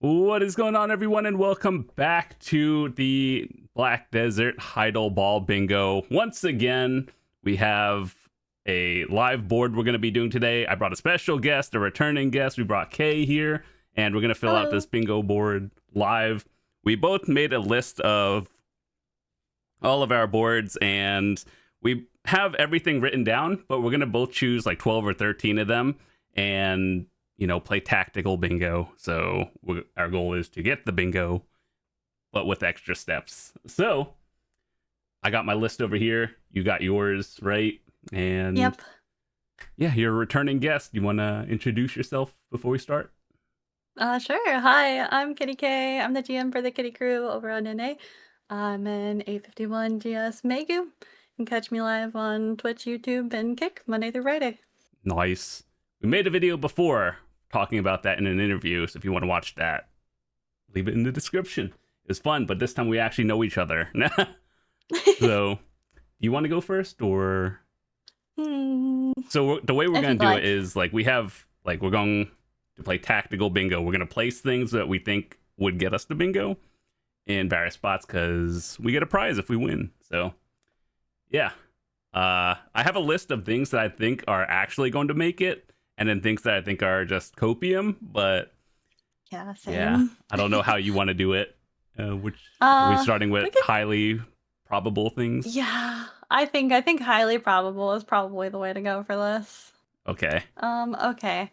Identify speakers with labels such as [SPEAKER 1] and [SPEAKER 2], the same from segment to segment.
[SPEAKER 1] What is going on, everyone, and welcome back to the Black Desert Heidel Ball Bingo. Once again, we have a live board we're going to be doing today. I brought a special guest, a returning guest. We brought Kay here, and we're going to fill out this bingo board live. We both made a list of all of our boards, and we have everything written down, but we're going to both choose like 12 or 13 of them, and play tactical bingo. So our goal is to get the bingo, but with extra steps. So I got my list over here. You got yours, right? And
[SPEAKER 2] yep.
[SPEAKER 1] Yeah, you're a returning guest. You want to introduce yourself before we start?
[SPEAKER 2] Sure. Hi, I'm Kitty K. I'm the GM for the Kitty Crew over on NA. I'm an 851 GS Megu. You can catch me live on Twitch, YouTube, and Kick Monday through Friday.
[SPEAKER 1] Nice. We made a video before talking about that in an interview, so if you want to watch that, leave it in the description. It was fun, but this time we actually know each other. So, you want to go first, or? So the way we're going to do it is we're going to play tactical bingo. We're going to place things that we think would get us the bingo in various spots because we get a prize if we win. So, yeah. I have a list of things that I think are actually going to make it, and then things that I think are just copium, but
[SPEAKER 2] yeah, same.
[SPEAKER 1] Yeah, I don't know how you want to do it. Which are we starting with highly probable things?
[SPEAKER 2] Yeah, I think highly probable is probably the way to go for this.
[SPEAKER 1] Okay.
[SPEAKER 2] Okay.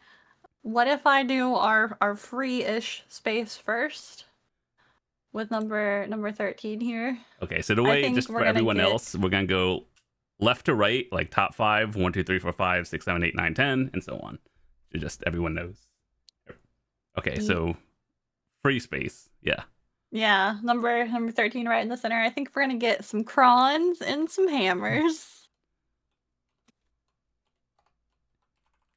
[SPEAKER 2] What if I do our free-ish space first with number 13 here?
[SPEAKER 1] Okay, so the way, just for everyone else, we're gonna go left to right, like top 5, 1, 2, 3, 4, 5, 6, 7, 8, 9, 10, and so on. So just everyone knows. Okay, so free space, yeah.
[SPEAKER 2] Yeah, number 13 right in the center. I think we're gonna get some Crons and some hammers.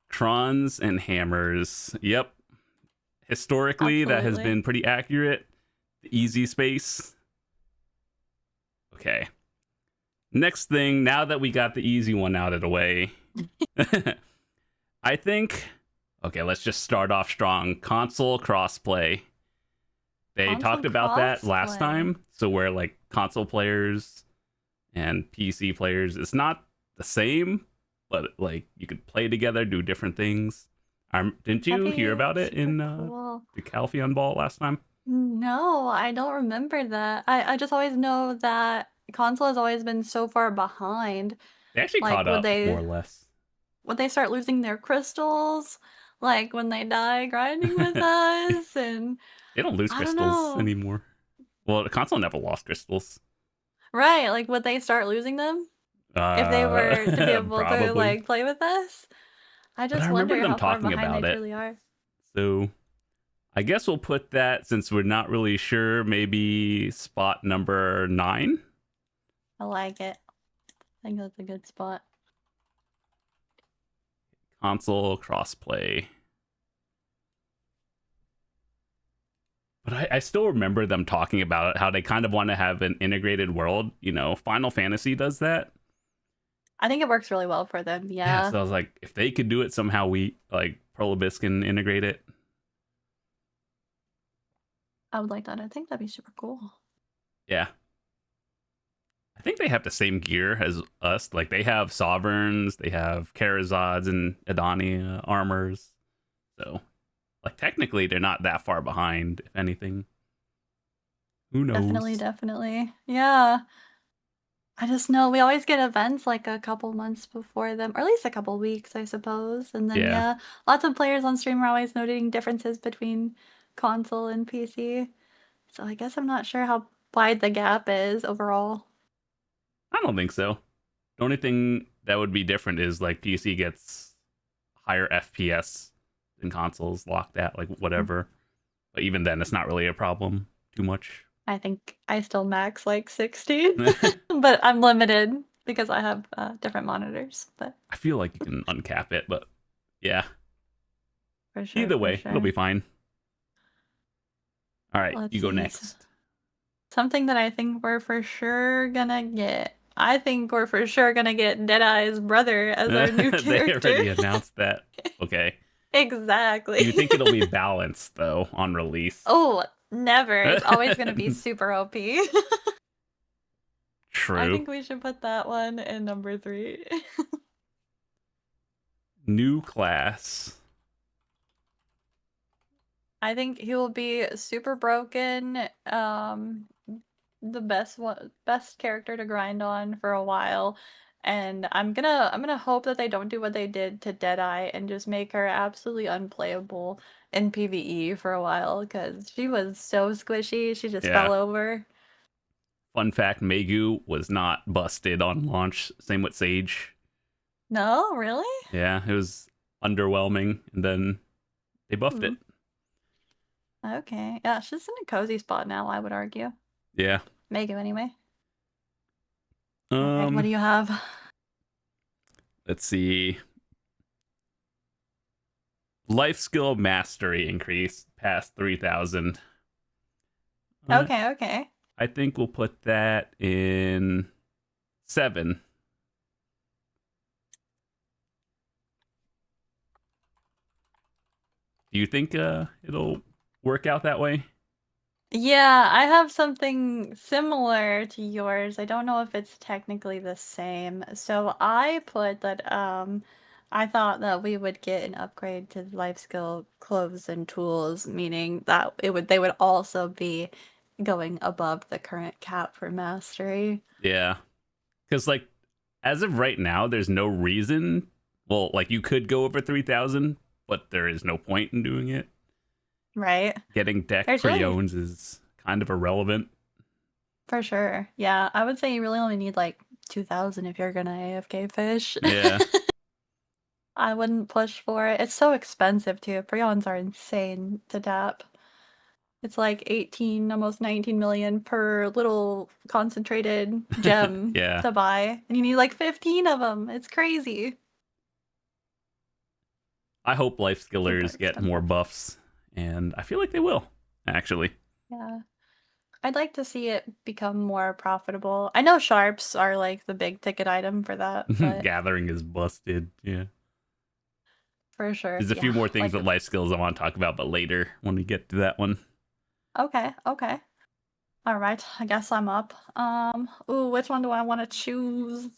[SPEAKER 1] Crons and hammers. Yep. Historically, Absolutely. That has been pretty accurate. The easy space. Okay. Next thing, now that we got the easy one out of the way, I think, okay, let's just start off strong. Console crossplay. They talked about that last time. So where like console players and PC players, it's not the same, but like you could play together, do different things. Didn't you hear about it in the Calpheon Ball last time?
[SPEAKER 2] No, I don't remember that. I just always know that console has always been so far behind.
[SPEAKER 1] They actually caught up, more or less.
[SPEAKER 2] Would they start losing their crystals? Like when they die grinding with us? And
[SPEAKER 1] they don't lose crystals anymore. Well, the console never lost crystals.
[SPEAKER 2] Right, like would they start losing them? If they were to be able to like play with us? I just wonder how far behind they truly are.
[SPEAKER 1] So I guess we'll put that, since we're not really sure, maybe spot number 9.
[SPEAKER 2] I like it. I think that's a good spot.
[SPEAKER 1] Console crossplay. But I still remember them talking about it, how they kind of want to have an integrated world. Final Fantasy does that.
[SPEAKER 2] I think it works really well for them, yeah.
[SPEAKER 1] So I was like, if they could do it somehow, Pearl Abyss can integrate it.
[SPEAKER 2] I would like that. I think that'd be super cool.
[SPEAKER 1] Yeah. I think they have the same gear as us. Like, they have Sovereigns, they have Karazods and Adani armors. So, like, technically, they're not that far behind, if anything. Who knows?
[SPEAKER 2] Definitely. Yeah. I just know we always get events like a couple months before them, or at least a couple weeks, I suppose. And then, yeah, lots of players on stream are always noting differences between console and PC. So I guess I'm not sure how wide the gap is overall.
[SPEAKER 1] I don't think so. The only thing that would be different is like PC gets higher FPS than consoles, locked at like whatever. But even then, it's not really a problem too much.
[SPEAKER 2] I think I still max like 60, but I'm limited because I have different monitors. But
[SPEAKER 1] I feel like you can uncap it, but yeah.
[SPEAKER 2] For sure.
[SPEAKER 1] Either way, it'll be fine. All right, you go next.
[SPEAKER 2] Something that I think we're for sure gonna get. I think we're for sure gonna get Deadeye's brother as our new character.
[SPEAKER 1] They already announced that. Okay.
[SPEAKER 2] Exactly.
[SPEAKER 1] You think it'll be balanced though on release?
[SPEAKER 2] Oh, never. It's always going to be super OP. I
[SPEAKER 1] True.
[SPEAKER 2] think we should put that one in number 3.
[SPEAKER 1] New class.
[SPEAKER 2] I think he will be super broken. The best character to grind on for a while. And I'm gonna hope that they don't do what they did to Deadeye and just make her absolutely unplayable in PvE for a while, because she was so squishy, she just
[SPEAKER 1] Yeah.
[SPEAKER 2] fell over.
[SPEAKER 1] Fun fact, Megu was not busted on launch. Same with Sage.
[SPEAKER 2] No, really?
[SPEAKER 1] Yeah, it was underwhelming, and then they buffed it.
[SPEAKER 2] Okay. Yeah, she's in a cozy spot now, I would argue.
[SPEAKER 1] Yeah.
[SPEAKER 2] Megu anyway. Alright, what do you have?
[SPEAKER 1] Let's see. Life skill mastery increase past 3,000.
[SPEAKER 2] Okay.
[SPEAKER 1] I think we'll put that in 7. Do you think it'll work out that way?
[SPEAKER 2] Yeah, I have something similar to yours. I don't know if it's technically the same. So I put that I thought that we would get an upgrade to life skill clothes and tools, meaning that they would also be going above the current cap for mastery.
[SPEAKER 1] Yeah. Because, like, as of right now, there's no reason. Well, like, you could go over 3,000, but there is no point in doing it.
[SPEAKER 2] Right?
[SPEAKER 1] Getting deck
[SPEAKER 2] There's really,
[SPEAKER 1] pre-owns is kind of irrelevant.
[SPEAKER 2] for sure. Yeah, I would say you really only need like 2,000 if you're gonna AFK fish.
[SPEAKER 1] Yeah.
[SPEAKER 2] I wouldn't push for it. It's so expensive too. Prions are insane to tap. It's like 18, almost 19 million per little concentrated gem
[SPEAKER 1] Yeah.
[SPEAKER 2] to buy. And you need like 15 of them. It's crazy.
[SPEAKER 1] I hope life skillers
[SPEAKER 2] Super
[SPEAKER 1] get more
[SPEAKER 2] expensive.
[SPEAKER 1] buffs, and I feel like they will, actually.
[SPEAKER 2] Yeah. I'd like to see it become more profitable. I know sharps are like the big ticket item for that, but
[SPEAKER 1] Gathering is busted. Yeah.
[SPEAKER 2] for sure.
[SPEAKER 1] There's a few
[SPEAKER 2] Yeah.
[SPEAKER 1] more things
[SPEAKER 2] Like,
[SPEAKER 1] with life skills I want to talk about, but later when we get to that one.
[SPEAKER 2] okay. All right. I guess I'm up. Ooh, which one do I want to choose?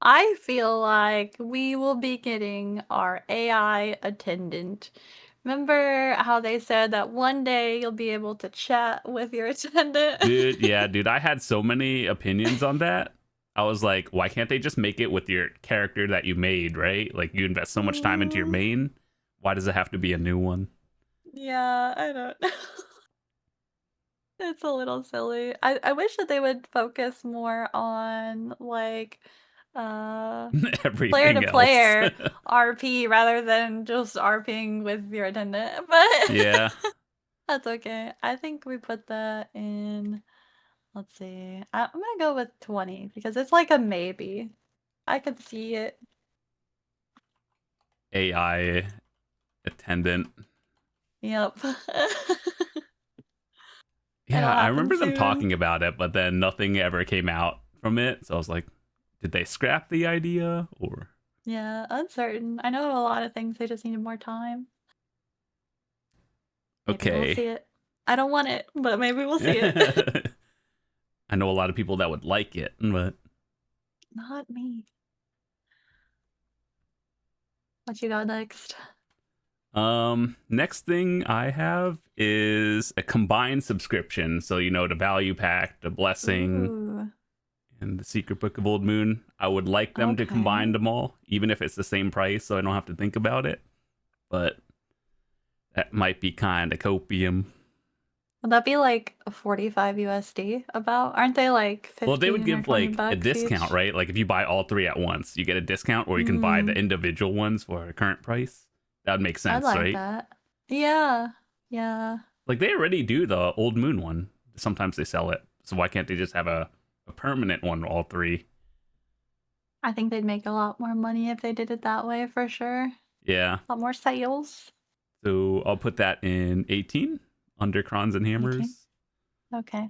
[SPEAKER 2] I feel like we will be getting our AI attendant. Remember how they said that one day you'll be able to chat with your attendant?
[SPEAKER 1] Dude, I had so many opinions on that. I was like, why can't they just make it with your character that you made, right? Like, you invest so much time into your main. Why does it have to be a new one?
[SPEAKER 2] Yeah, I don't know. It's a little silly. I wish that they would focus more on like player
[SPEAKER 1] Everything
[SPEAKER 2] to
[SPEAKER 1] else.
[SPEAKER 2] player RP rather than just RPing with your attendant. But
[SPEAKER 1] Yeah.
[SPEAKER 2] that's okay. I think we put that in. Let's see. I'm gonna go with 20 because it's like a maybe. I could see it.
[SPEAKER 1] AI attendant.
[SPEAKER 2] Yep. It'll
[SPEAKER 1] Yeah, I
[SPEAKER 2] happen
[SPEAKER 1] remember them
[SPEAKER 2] soon.
[SPEAKER 1] talking about it, but then nothing ever came out from it. So I was like, did they scrap the idea or?
[SPEAKER 2] Yeah, uncertain. I know a lot of things they just needed more time. Maybe we'll
[SPEAKER 1] Okay.
[SPEAKER 2] see it. I don't want it, but maybe we'll see it.
[SPEAKER 1] I know a lot of people that would like it, but
[SPEAKER 2] Not me. What you got next?
[SPEAKER 1] next thing I have is a combined subscription. So, the value pack, the blessing,
[SPEAKER 2] Ooh.
[SPEAKER 1] and the secret book of Old Moon. I would like them to
[SPEAKER 2] Okay.
[SPEAKER 1] combine them all, even if it's the same price, so I don't have to think about it. But that might be kind of copium.
[SPEAKER 2] Would that be like 45 USD about? Aren't they like
[SPEAKER 1] Well, they would
[SPEAKER 2] 15 or
[SPEAKER 1] give
[SPEAKER 2] 20
[SPEAKER 1] like a
[SPEAKER 2] bucks
[SPEAKER 1] discount,
[SPEAKER 2] each?
[SPEAKER 1] right? Like if you buy all 3 at once, you get a discount, or you can buy the individual ones for a current price. That would make
[SPEAKER 2] I
[SPEAKER 1] sense,
[SPEAKER 2] like
[SPEAKER 1] right?
[SPEAKER 2] that. Yeah. Yeah.
[SPEAKER 1] Like they already do the Old Moon one. Sometimes they sell it. So why can't they just have a permanent one, all 3?
[SPEAKER 2] I think they'd make a lot more money if they did it that way for sure.
[SPEAKER 1] Yeah.
[SPEAKER 2] A lot more sales.
[SPEAKER 1] So I'll put that in 18 under Crons and
[SPEAKER 2] 18.
[SPEAKER 1] Hammers.
[SPEAKER 2] Okay.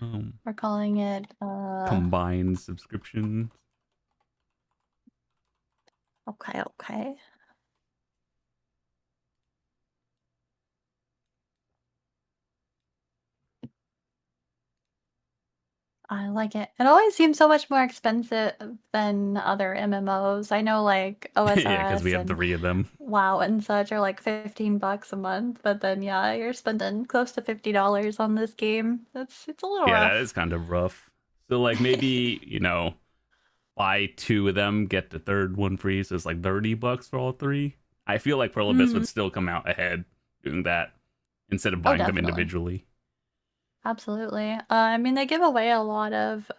[SPEAKER 1] Um,
[SPEAKER 2] We're calling it
[SPEAKER 1] combined subscription.
[SPEAKER 2] okay. I like it. It always seems so much more expensive than other MMOs. I know like
[SPEAKER 1] Yeah, because we
[SPEAKER 2] OSRS
[SPEAKER 1] have
[SPEAKER 2] and
[SPEAKER 1] 3 of them.
[SPEAKER 2] WoW and such are like $15 a month, but then yeah, you're spending close to $50 on this game. It's a little
[SPEAKER 1] Yeah, that
[SPEAKER 2] rough.
[SPEAKER 1] is kind of rough. So like maybe buy 2 of them, get the third one free. So it's like $30 for all 3. I feel like Perlibus
[SPEAKER 2] Mm.
[SPEAKER 1] would still come out ahead doing that instead of
[SPEAKER 2] Oh,
[SPEAKER 1] buying them
[SPEAKER 2] definitely.
[SPEAKER 1] individually.
[SPEAKER 2] Absolutely. I mean, they give away a lot of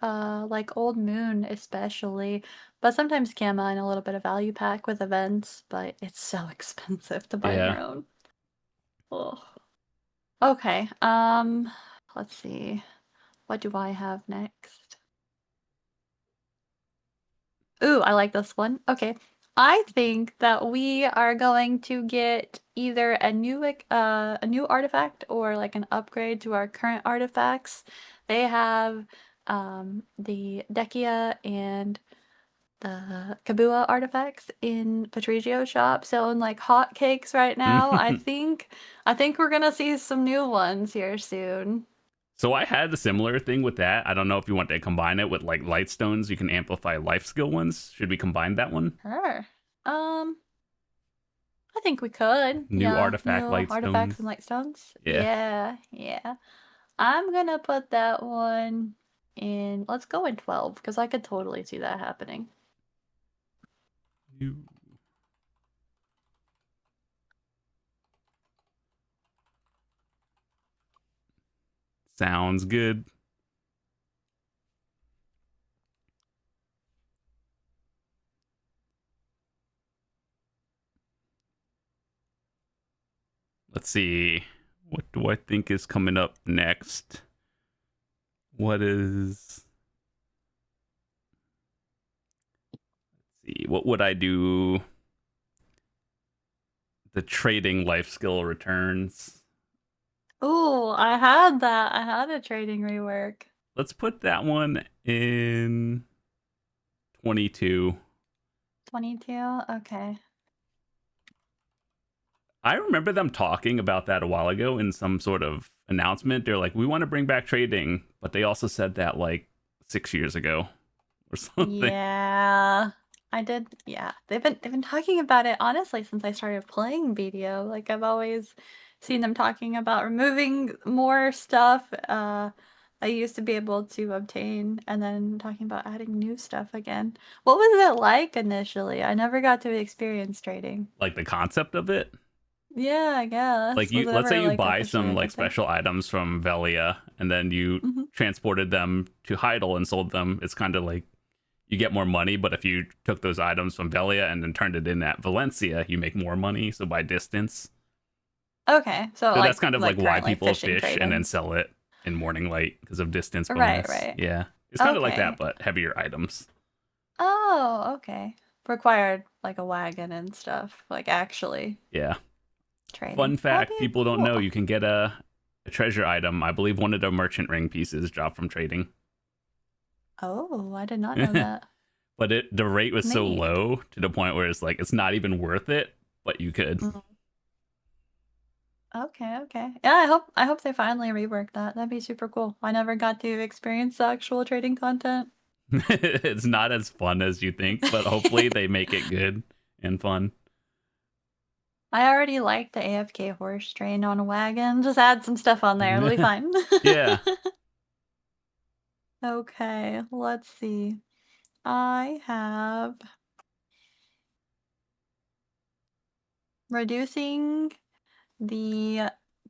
[SPEAKER 2] like Old Moon especially, but sometimes Gamma and a little bit of value pack with events, but it's so expensive to buy
[SPEAKER 1] Yeah.
[SPEAKER 2] your own. Ugh. Okay. Let's see. What do I have next? Ooh, I like this one. Okay. I think that we are going to get either a new artifact or like an upgrade to our current artifacts. They have the Dekia and the Kabua artifacts in Patrigio shop selling like hotcakes right now. I think we're gonna see some new ones here soon.
[SPEAKER 1] So I had a similar thing with that. I don't know if you want to combine it with like light stones. You can amplify life skill ones. Should we combine that one?
[SPEAKER 2] Sure. I think we could.
[SPEAKER 1] New
[SPEAKER 2] Yeah,
[SPEAKER 1] artifact
[SPEAKER 2] new
[SPEAKER 1] light
[SPEAKER 2] artifacts and
[SPEAKER 1] stones.
[SPEAKER 2] light stones.
[SPEAKER 1] Yeah.
[SPEAKER 2] Yeah, yeah. I'm gonna put that one in. Let's go in 12 because I could totally see that happening.
[SPEAKER 1] New- Sounds good. Let's see. What do I think is coming up next? What is. Let's see. What would I do? The trading life skill returns.
[SPEAKER 2] Ooh, I had that. I had a trading rework.
[SPEAKER 1] Let's put that one in 22.
[SPEAKER 2] 22? Okay.
[SPEAKER 1] I remember them talking about that a while ago in some sort of announcement. They're like, we want to bring back trading, but they also said that like 6 years ago or something.
[SPEAKER 2] Yeah. I did. Yeah. They've been talking about it honestly since I started playing BDO. Like I've always seen them talking about removing more stuff I used to be able to obtain and then talking about adding new stuff again. What was it like initially? I never got to experience trading.
[SPEAKER 1] Like the concept of it.
[SPEAKER 2] Yeah, I
[SPEAKER 1] Like
[SPEAKER 2] guess. Was
[SPEAKER 1] you,
[SPEAKER 2] it
[SPEAKER 1] let's say
[SPEAKER 2] ever
[SPEAKER 1] you
[SPEAKER 2] like
[SPEAKER 1] buy
[SPEAKER 2] officially
[SPEAKER 1] some
[SPEAKER 2] like a
[SPEAKER 1] like
[SPEAKER 2] thing?
[SPEAKER 1] special items from Velia and then you
[SPEAKER 2] Hmm.
[SPEAKER 1] transported them to Heidel and sold them. It's kind of like you get more money, but if you took those items from Velia and then turned it in at Valencia, you make more money. So by distance.
[SPEAKER 2] Okay. So
[SPEAKER 1] So that's kind of like
[SPEAKER 2] like
[SPEAKER 1] why
[SPEAKER 2] currently
[SPEAKER 1] people
[SPEAKER 2] fishing
[SPEAKER 1] fish and then
[SPEAKER 2] trade-ins.
[SPEAKER 1] sell it in morning light because of distance
[SPEAKER 2] Right,
[SPEAKER 1] bonus.
[SPEAKER 2] right.
[SPEAKER 1] Yeah. It's kind of like that,
[SPEAKER 2] Okay.
[SPEAKER 1] but heavier items.
[SPEAKER 2] Oh, okay. Required like a wagon and stuff, like actually
[SPEAKER 1] Yeah.
[SPEAKER 2] trading.
[SPEAKER 1] Fun
[SPEAKER 2] That'd
[SPEAKER 1] fact
[SPEAKER 2] be
[SPEAKER 1] people don't know
[SPEAKER 2] cool.
[SPEAKER 1] you can get a treasure item. I believe one of the merchant ring pieces dropped from trading.
[SPEAKER 2] Oh, I did not know that.
[SPEAKER 1] But the rate was so
[SPEAKER 2] Neat.
[SPEAKER 1] low to the point where it's like it's not even worth it, but you could.
[SPEAKER 2] Mm. Okay, okay. Yeah, I hope they finally rework that. That'd be super cool. I never got to experience the actual trading content.
[SPEAKER 1] It's not as fun as you think, but hopefully they make it good and fun.
[SPEAKER 2] I already like the AFK horse train on a wagon. Just add some stuff on there. It'll be fine.
[SPEAKER 1] Yeah.
[SPEAKER 2] Okay, let's see. I have reducing the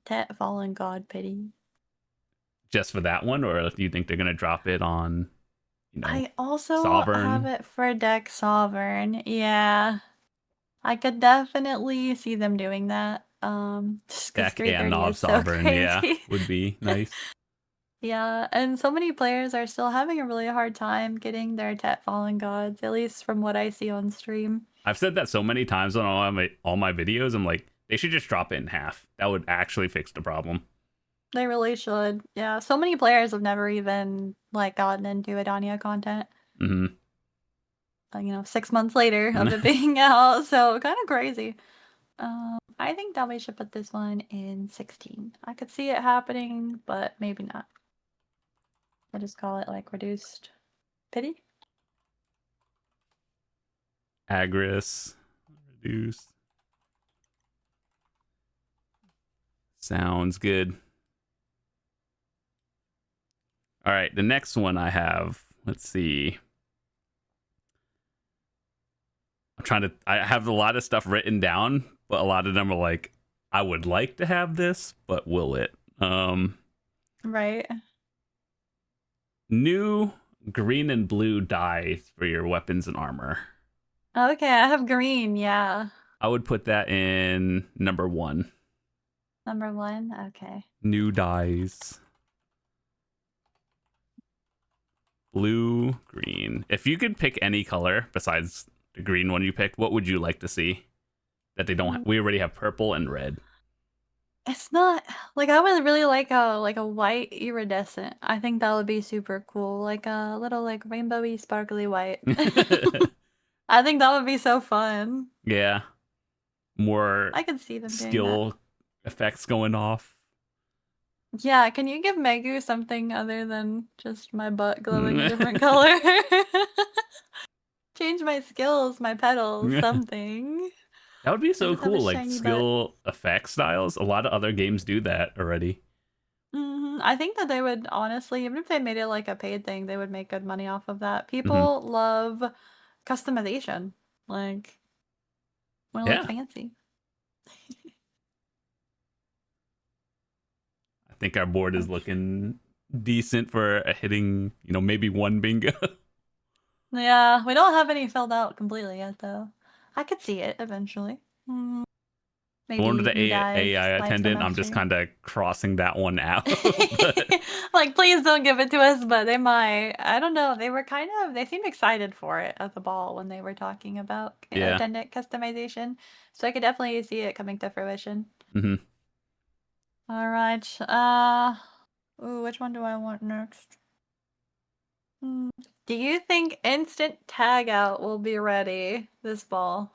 [SPEAKER 2] Tet Fallen God pity.
[SPEAKER 1] Just for that one, or do you think they're gonna drop it on,
[SPEAKER 2] I also have
[SPEAKER 1] Sovereign?
[SPEAKER 2] it for deck Sovereign. Yeah. I could definitely see them doing that. Just because
[SPEAKER 1] Deck and
[SPEAKER 2] 330
[SPEAKER 1] Knob
[SPEAKER 2] is so
[SPEAKER 1] Sovereign, yeah,
[SPEAKER 2] crazy.
[SPEAKER 1] would be nice.
[SPEAKER 2] Yeah, and so many players are still having a really hard time getting their Tet Fallen Gods, at least from what I see on stream.
[SPEAKER 1] I've said that so many times on all my videos. I'm like, they should just drop it in half. That would actually fix the problem.
[SPEAKER 2] They really should. Yeah, so many players have never even like gotten into Adania content.
[SPEAKER 1] Hmm.
[SPEAKER 2] 6 months later of it being out, so kind of crazy. I think that we should put this one in 16. I could see it happening, but maybe not. We'll just call it like reduced pity.
[SPEAKER 1] Agris. Reduced. Sounds good. All right, the next one I have, let's see. I have a lot of stuff written down, but a lot of them are like, I would like to have this, but will it?
[SPEAKER 2] Right.
[SPEAKER 1] New green and blue dyes for your weapons and armor.
[SPEAKER 2] Okay, I have green, yeah.
[SPEAKER 1] I would put that in number 1.
[SPEAKER 2] Number 1, okay.
[SPEAKER 1] New dyes. Blue, green. If you could pick any color besides the green one you picked, what would you like to see? That they don't. We already have purple and red.
[SPEAKER 2] It's not like I would really like a white iridescent. I think that would be super cool, like a little like rainbowy, sparkly white. I think that would be so fun.
[SPEAKER 1] Yeah, more.
[SPEAKER 2] I could see them doing
[SPEAKER 1] skill effects going off.
[SPEAKER 2] Yeah, can you give Megu something other than just my butt glowing a different color? Change my skills, my petals, something.
[SPEAKER 1] That would be so
[SPEAKER 2] just have a
[SPEAKER 1] cool, like
[SPEAKER 2] shiny
[SPEAKER 1] skill effect styles. A lot of other games do that already.
[SPEAKER 2] I think that they would honestly, even if they made it like a paid thing, they would make good money off of that. People love customization. Like, want to look fancy.
[SPEAKER 1] I think our board is looking decent for hitting, maybe 1 bingo.
[SPEAKER 2] Yeah, we don't have any filled out completely yet, though. I could see it eventually. Maybe
[SPEAKER 1] One of the
[SPEAKER 2] new
[SPEAKER 1] AI attendant, I'm just kind of crossing that one out.
[SPEAKER 2] Like, please don't give it to us, but they might. I don't know. They seemed excited for it at the ball when they were talking about attendant customization. So I could definitely see it coming to fruition. All right. Ooh, which one do I want next? Do you think instant tag out will be ready this ball?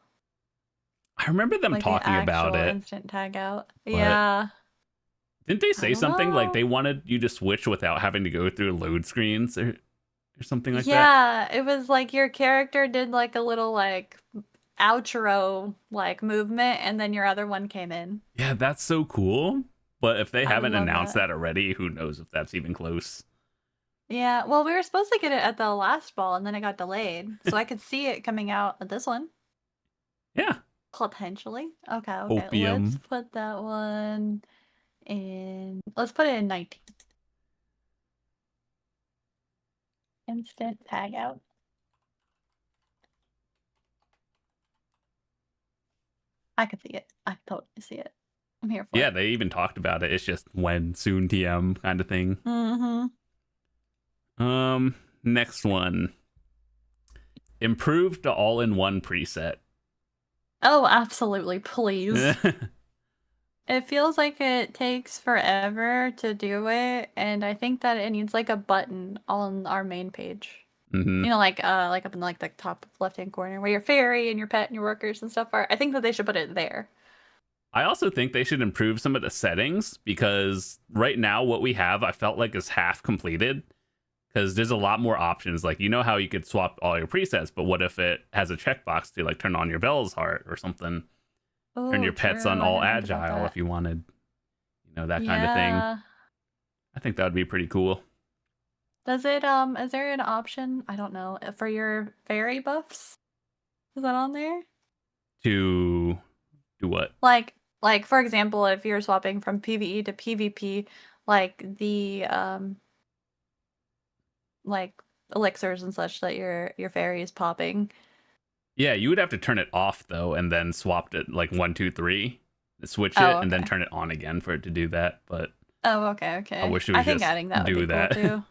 [SPEAKER 1] I remember them talking about it.
[SPEAKER 2] Instant tag out. Yeah.
[SPEAKER 1] Didn't they say something like they wanted you to switch without having to go through load screens or something like that?
[SPEAKER 2] Yeah, it was like your character did like a little like outro like movement and then your other one came in.
[SPEAKER 1] Yeah, that's so cool. But if they haven't announced that already, who knows if that's even close.
[SPEAKER 2] Yeah, well, we were supposed to get it at the last ball and then it got delayed. So I could see it coming out at this one.
[SPEAKER 1] Yeah.
[SPEAKER 2] Potentially. Okay.
[SPEAKER 1] Opium.
[SPEAKER 2] Let's put that one in. Let's put it in 19. Instant tag out. I could see it. I totally see it. I'm here for it.
[SPEAKER 1] Yeah, they even talked about it. It's just when soon TM kind of thing. Next one. Improved the all-in-one preset.
[SPEAKER 2] Oh, absolutely. Please. It feels like it takes forever to do it, and I think that it needs like a button on our main page. Like up in like the top left-hand corner where your fairy and your pet and your workers and stuff are. I think that they should put it there.
[SPEAKER 1] I also think they should improve some of the settings because right now what we have I felt like is half completed because there's a lot more options. Like, how you could swap all your presets, but what if it has a checkbox to like turn on your Bell's Heart or something? Turn your pets on all agile if you wanted, that kind of thing. I think that would be pretty cool.
[SPEAKER 2] Does it, is there an option, I don't know, for your fairy buffs? Is that on there?
[SPEAKER 1] To do what?
[SPEAKER 2] Like for example, if you're swapping from PvE to PvP, like the, like elixirs and such that your fairy is popping.
[SPEAKER 1] Yeah, you would have to turn it off though, and then swap it like 1, 2, 3, switch it, and then turn it on again for it to do that. But
[SPEAKER 2] okay.
[SPEAKER 1] I wish it was just
[SPEAKER 2] adding that
[SPEAKER 1] do
[SPEAKER 2] would be
[SPEAKER 1] that.
[SPEAKER 2] Cool too.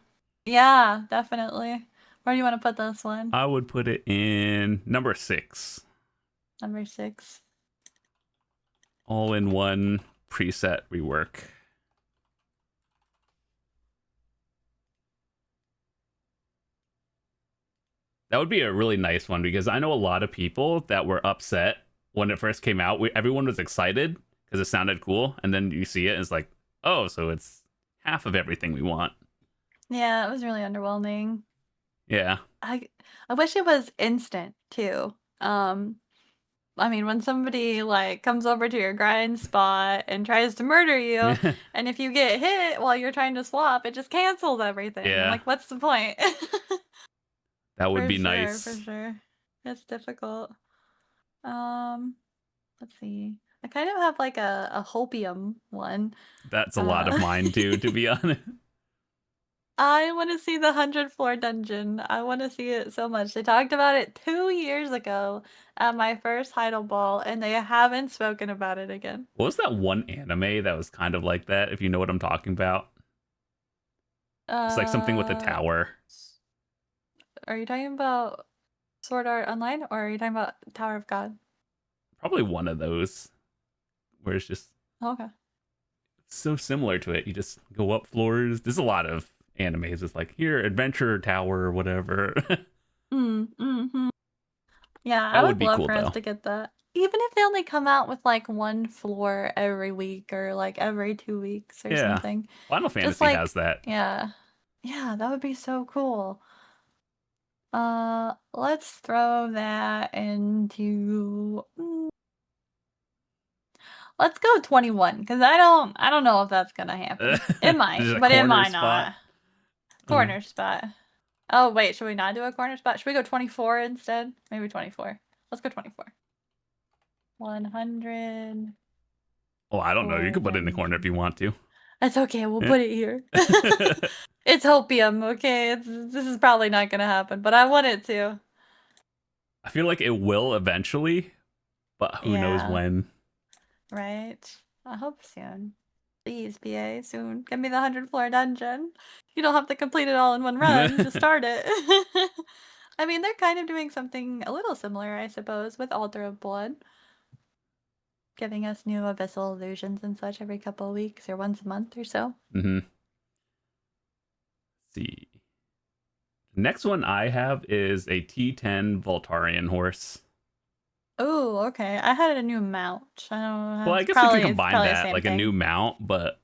[SPEAKER 2] Yeah, definitely. Where do you want to put this one?
[SPEAKER 1] I would put it in number 6.
[SPEAKER 2] Number 6.
[SPEAKER 1] All-in-one preset rework. That would be a really nice one because I know a lot of people that were upset when it first came out. Everyone was excited because it sounded cool, and then you see it and it's like, oh, so it's half of everything we want.
[SPEAKER 2] Yeah, it was really underwhelming.
[SPEAKER 1] Yeah.
[SPEAKER 2] I wish it was instant too. I mean, when somebody like comes over to your grind spot and tries to murder you, and if you get hit while you're trying to swap, it just cancels everything. I'm
[SPEAKER 1] Yeah.
[SPEAKER 2] like, what's the point?
[SPEAKER 1] That would
[SPEAKER 2] For
[SPEAKER 1] be
[SPEAKER 2] sure, for
[SPEAKER 1] nice.
[SPEAKER 2] sure. It's difficult. Um, let's see. I kind of have like a hopium one.
[SPEAKER 1] That's a lot of
[SPEAKER 2] Uh,
[SPEAKER 1] mine too, to be honest.
[SPEAKER 2] I want to see the 100 floor dungeon. I want to see it so much. They talked about it 2 years ago at my first Heidel ball, and they haven't spoken about it again.
[SPEAKER 1] What was that one anime that was kind of like that, if you know what I'm talking about? It's like something with a
[SPEAKER 2] Uh,
[SPEAKER 1] tower.
[SPEAKER 2] are you talking about Sword Art Online, or are you talking about Tower of God?
[SPEAKER 1] Probably one of those where it's just
[SPEAKER 2] Okay.
[SPEAKER 1] so similar to it. You just go up floors. There's a lot of animes. It's like here, adventure tower or whatever.
[SPEAKER 2] Mm-hmm. Yeah, I
[SPEAKER 1] That would
[SPEAKER 2] would
[SPEAKER 1] be
[SPEAKER 2] love
[SPEAKER 1] cool
[SPEAKER 2] for us
[SPEAKER 1] though.
[SPEAKER 2] to get that. Even if they only come out with like one floor every week or like every 2 weeks or
[SPEAKER 1] Yeah.
[SPEAKER 2] something.
[SPEAKER 1] Final
[SPEAKER 2] Just
[SPEAKER 1] Fantasy has
[SPEAKER 2] like,
[SPEAKER 1] that.
[SPEAKER 2] yeah. Yeah, that would be so cool. Let's throw that into let's go 21 because I don't know if that's gonna happen. It might,
[SPEAKER 1] Just a
[SPEAKER 2] but it
[SPEAKER 1] corner
[SPEAKER 2] might
[SPEAKER 1] spot.
[SPEAKER 2] not. Corner spot. Oh wait, should we not do a corner spot? Should we go 24 instead? Maybe 24. Let's go 24. 100
[SPEAKER 1] Oh, I don't know. You
[SPEAKER 2] for
[SPEAKER 1] could put it in the corner if
[SPEAKER 2] dungeon.
[SPEAKER 1] you want to.
[SPEAKER 2] That's okay. We'll
[SPEAKER 1] Eh.
[SPEAKER 2] put it here. It's hopium. Okay, this is probably not gonna happen, but I want it to.
[SPEAKER 1] I feel like it will eventually, but who knows
[SPEAKER 2] Yeah.
[SPEAKER 1] when.
[SPEAKER 2] Right. I hope soon. Please, PA, soon. Give me the 100 floor dungeon. You don't have to complete it all in one run. Just start it. I mean, they're kind of doing something a little similar, I suppose, with Altar of Blood. Giving us new abyssal illusions and such every couple of weeks or once a month or so.
[SPEAKER 1] Mm-hmm. See. Next one I have is a T10 Voltarian horse.
[SPEAKER 2] Oh, okay. I had a new mount. I don't know.
[SPEAKER 1] Well, I
[SPEAKER 2] It's
[SPEAKER 1] guess we can
[SPEAKER 2] probably it's
[SPEAKER 1] combine
[SPEAKER 2] probably the
[SPEAKER 1] that
[SPEAKER 2] same
[SPEAKER 1] like a new
[SPEAKER 2] thing.
[SPEAKER 1] mount, but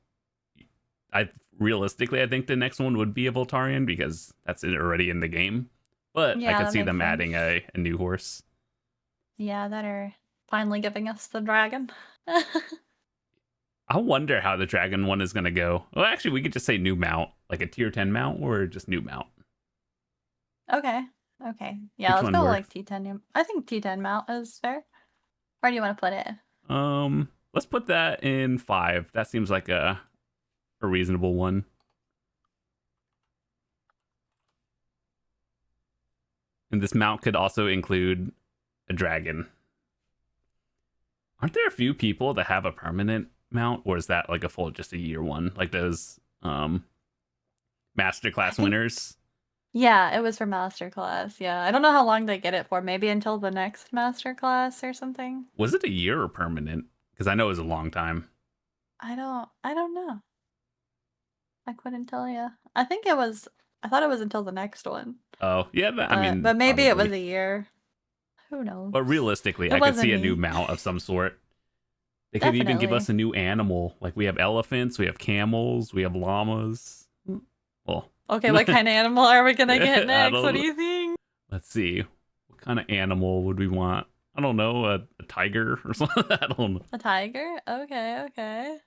[SPEAKER 1] I realistically I think the next one would be a Voltarian because that's already in the game. But I
[SPEAKER 2] Yeah,
[SPEAKER 1] could
[SPEAKER 2] that
[SPEAKER 1] see
[SPEAKER 2] makes
[SPEAKER 1] them
[SPEAKER 2] sense.
[SPEAKER 1] adding a new horse.
[SPEAKER 2] Yeah, that are finally giving us the dragon.
[SPEAKER 1] I wonder how the dragon one is gonna go. Well, actually, we could just say new mount, like a tier 10 mount, or just new mount.
[SPEAKER 2] Okay. Okay. Yeah,
[SPEAKER 1] Which
[SPEAKER 2] let's
[SPEAKER 1] one
[SPEAKER 2] go like
[SPEAKER 1] works?
[SPEAKER 2] T10. I think T10 mount is fair. Where do you want to put it?
[SPEAKER 1] Let's put that in 5. That seems like a reasonable one. And this mount could also include a dragon. Aren't there a few people that have a permanent mount, or is that like a full just a year one, like those
[SPEAKER 2] I
[SPEAKER 1] masterclass
[SPEAKER 2] think,
[SPEAKER 1] winners?
[SPEAKER 2] yeah, it was for masterclass. Yeah, I don't know how long they get it for. Maybe until the next masterclass or something.
[SPEAKER 1] Was it a year or permanent? Because I know it was a long time.
[SPEAKER 2] I don't know. I couldn't tell you. I think it was. I thought it was until the next one,
[SPEAKER 1] Oh yeah, I mean
[SPEAKER 2] but maybe it was
[SPEAKER 1] probably.
[SPEAKER 2] a year. Who knows?
[SPEAKER 1] But realistically,
[SPEAKER 2] It
[SPEAKER 1] I could
[SPEAKER 2] wasn't
[SPEAKER 1] see a new
[SPEAKER 2] me.
[SPEAKER 1] mount of some sort. They could even give us
[SPEAKER 2] Definitely.
[SPEAKER 1] a new animal. Like we have elephants, we have camels, we have llamas. Well,
[SPEAKER 2] Okay, what kind of animal are we gonna get
[SPEAKER 1] I
[SPEAKER 2] next? What
[SPEAKER 1] don't
[SPEAKER 2] do
[SPEAKER 1] know.
[SPEAKER 2] you think?
[SPEAKER 1] Let's see. What kind of animal would we want? I don't know. A tiger or something? I don't know.
[SPEAKER 2] A tiger? Okay, okay.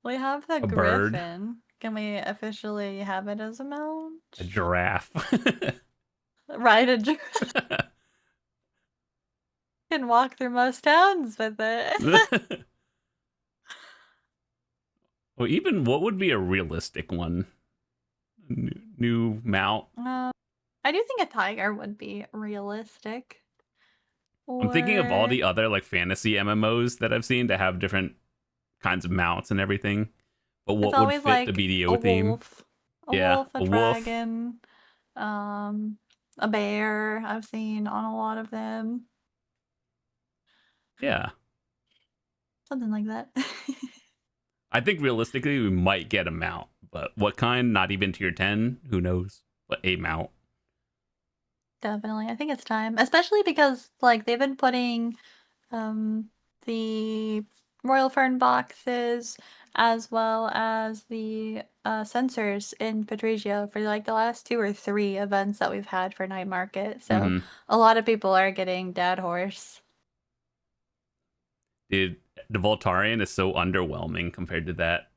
[SPEAKER 2] We have the
[SPEAKER 1] A bird?
[SPEAKER 2] griffin. Can we officially have it as a mount?
[SPEAKER 1] A giraffe?
[SPEAKER 2] Ride a giraffe and walk through most towns with it.
[SPEAKER 1] Well, even what would be a realistic one? New mount?
[SPEAKER 2] I do think a tiger would be realistic.
[SPEAKER 1] I'm thinking of all
[SPEAKER 2] Or
[SPEAKER 1] the other like fantasy MMOs that I've seen to have different kinds of mounts and everything. But
[SPEAKER 2] it's
[SPEAKER 1] what would
[SPEAKER 2] always
[SPEAKER 1] fit the
[SPEAKER 2] like a
[SPEAKER 1] BDO theme?
[SPEAKER 2] wolf. A
[SPEAKER 1] Yeah,
[SPEAKER 2] wolf, a
[SPEAKER 1] a wolf.
[SPEAKER 2] dragon, a bear I've seen on a lot of them.
[SPEAKER 1] Yeah.
[SPEAKER 2] Something like that.
[SPEAKER 1] I think realistically we might get a mount, but what kind? Not even tier 10. Who knows? But a mount.
[SPEAKER 2] Definitely. I think it's time. Especially because like they've been putting the Royal Fern boxes as well as the sensors in Patricia for like the last 2 or 3 events that we've had for Night Market. So a lot of people are getting Dad Horse.
[SPEAKER 1] Dude, the Voltarian is so underwhelming compared to that.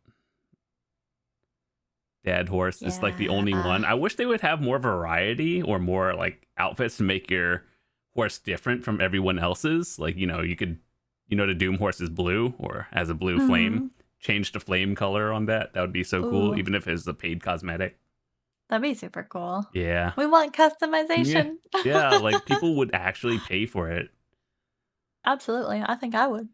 [SPEAKER 1] Dad Horse is like the only one. I wish they would have more variety or more like outfits to make your horse different from everyone else's. Like, you could, the Doom horse is blue or has a blue flame. Change the flame color on that. That would be so cool, even if it's a paid cosmetic.
[SPEAKER 2] That'd be super cool.
[SPEAKER 1] Yeah.
[SPEAKER 2] We want customization.
[SPEAKER 1] Yeah, like people would actually pay for it.
[SPEAKER 2] Absolutely. I think I would.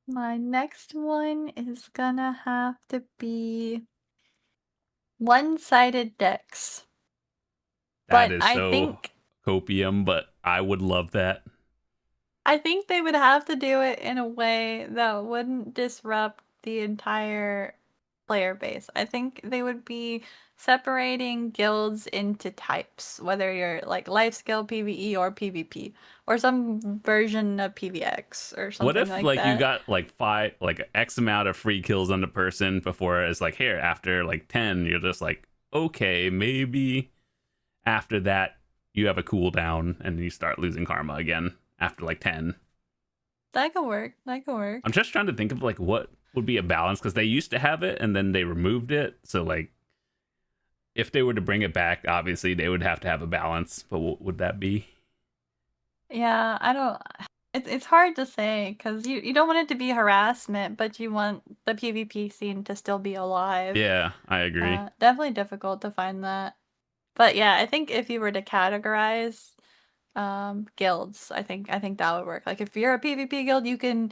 [SPEAKER 2] My next one is gonna have to be one-sided decks.
[SPEAKER 1] That is so copium, but I would love that.
[SPEAKER 2] I think they would have to do it in a way that wouldn't disrupt the entire player base. I think they would be separating guilds into types, whether you're like life skill PvE or PvP, or some version of PvX or something
[SPEAKER 1] what if
[SPEAKER 2] like
[SPEAKER 1] like
[SPEAKER 2] that.
[SPEAKER 1] you got like X amount of free kills on the person before it's like, here, after like 10 you're just like, okay, maybe after that you have a cooldown and you start losing karma again after like 10.
[SPEAKER 2] That could work.
[SPEAKER 1] I'm just trying to think of like what would be a balance, because they used to have it and then they removed it. So like if they were to bring it back, obviously they would have to have a balance, but what would that be?
[SPEAKER 2] Yeah, I don't. It's hard to say because you don't want it to be harassment, but you want the PvP scene to still be alive.
[SPEAKER 1] Yeah, I agree.
[SPEAKER 2] Definitely difficult to find that. But yeah, I think if you were to categorize guilds, I think that would work. Like if you're a PvP guild, you can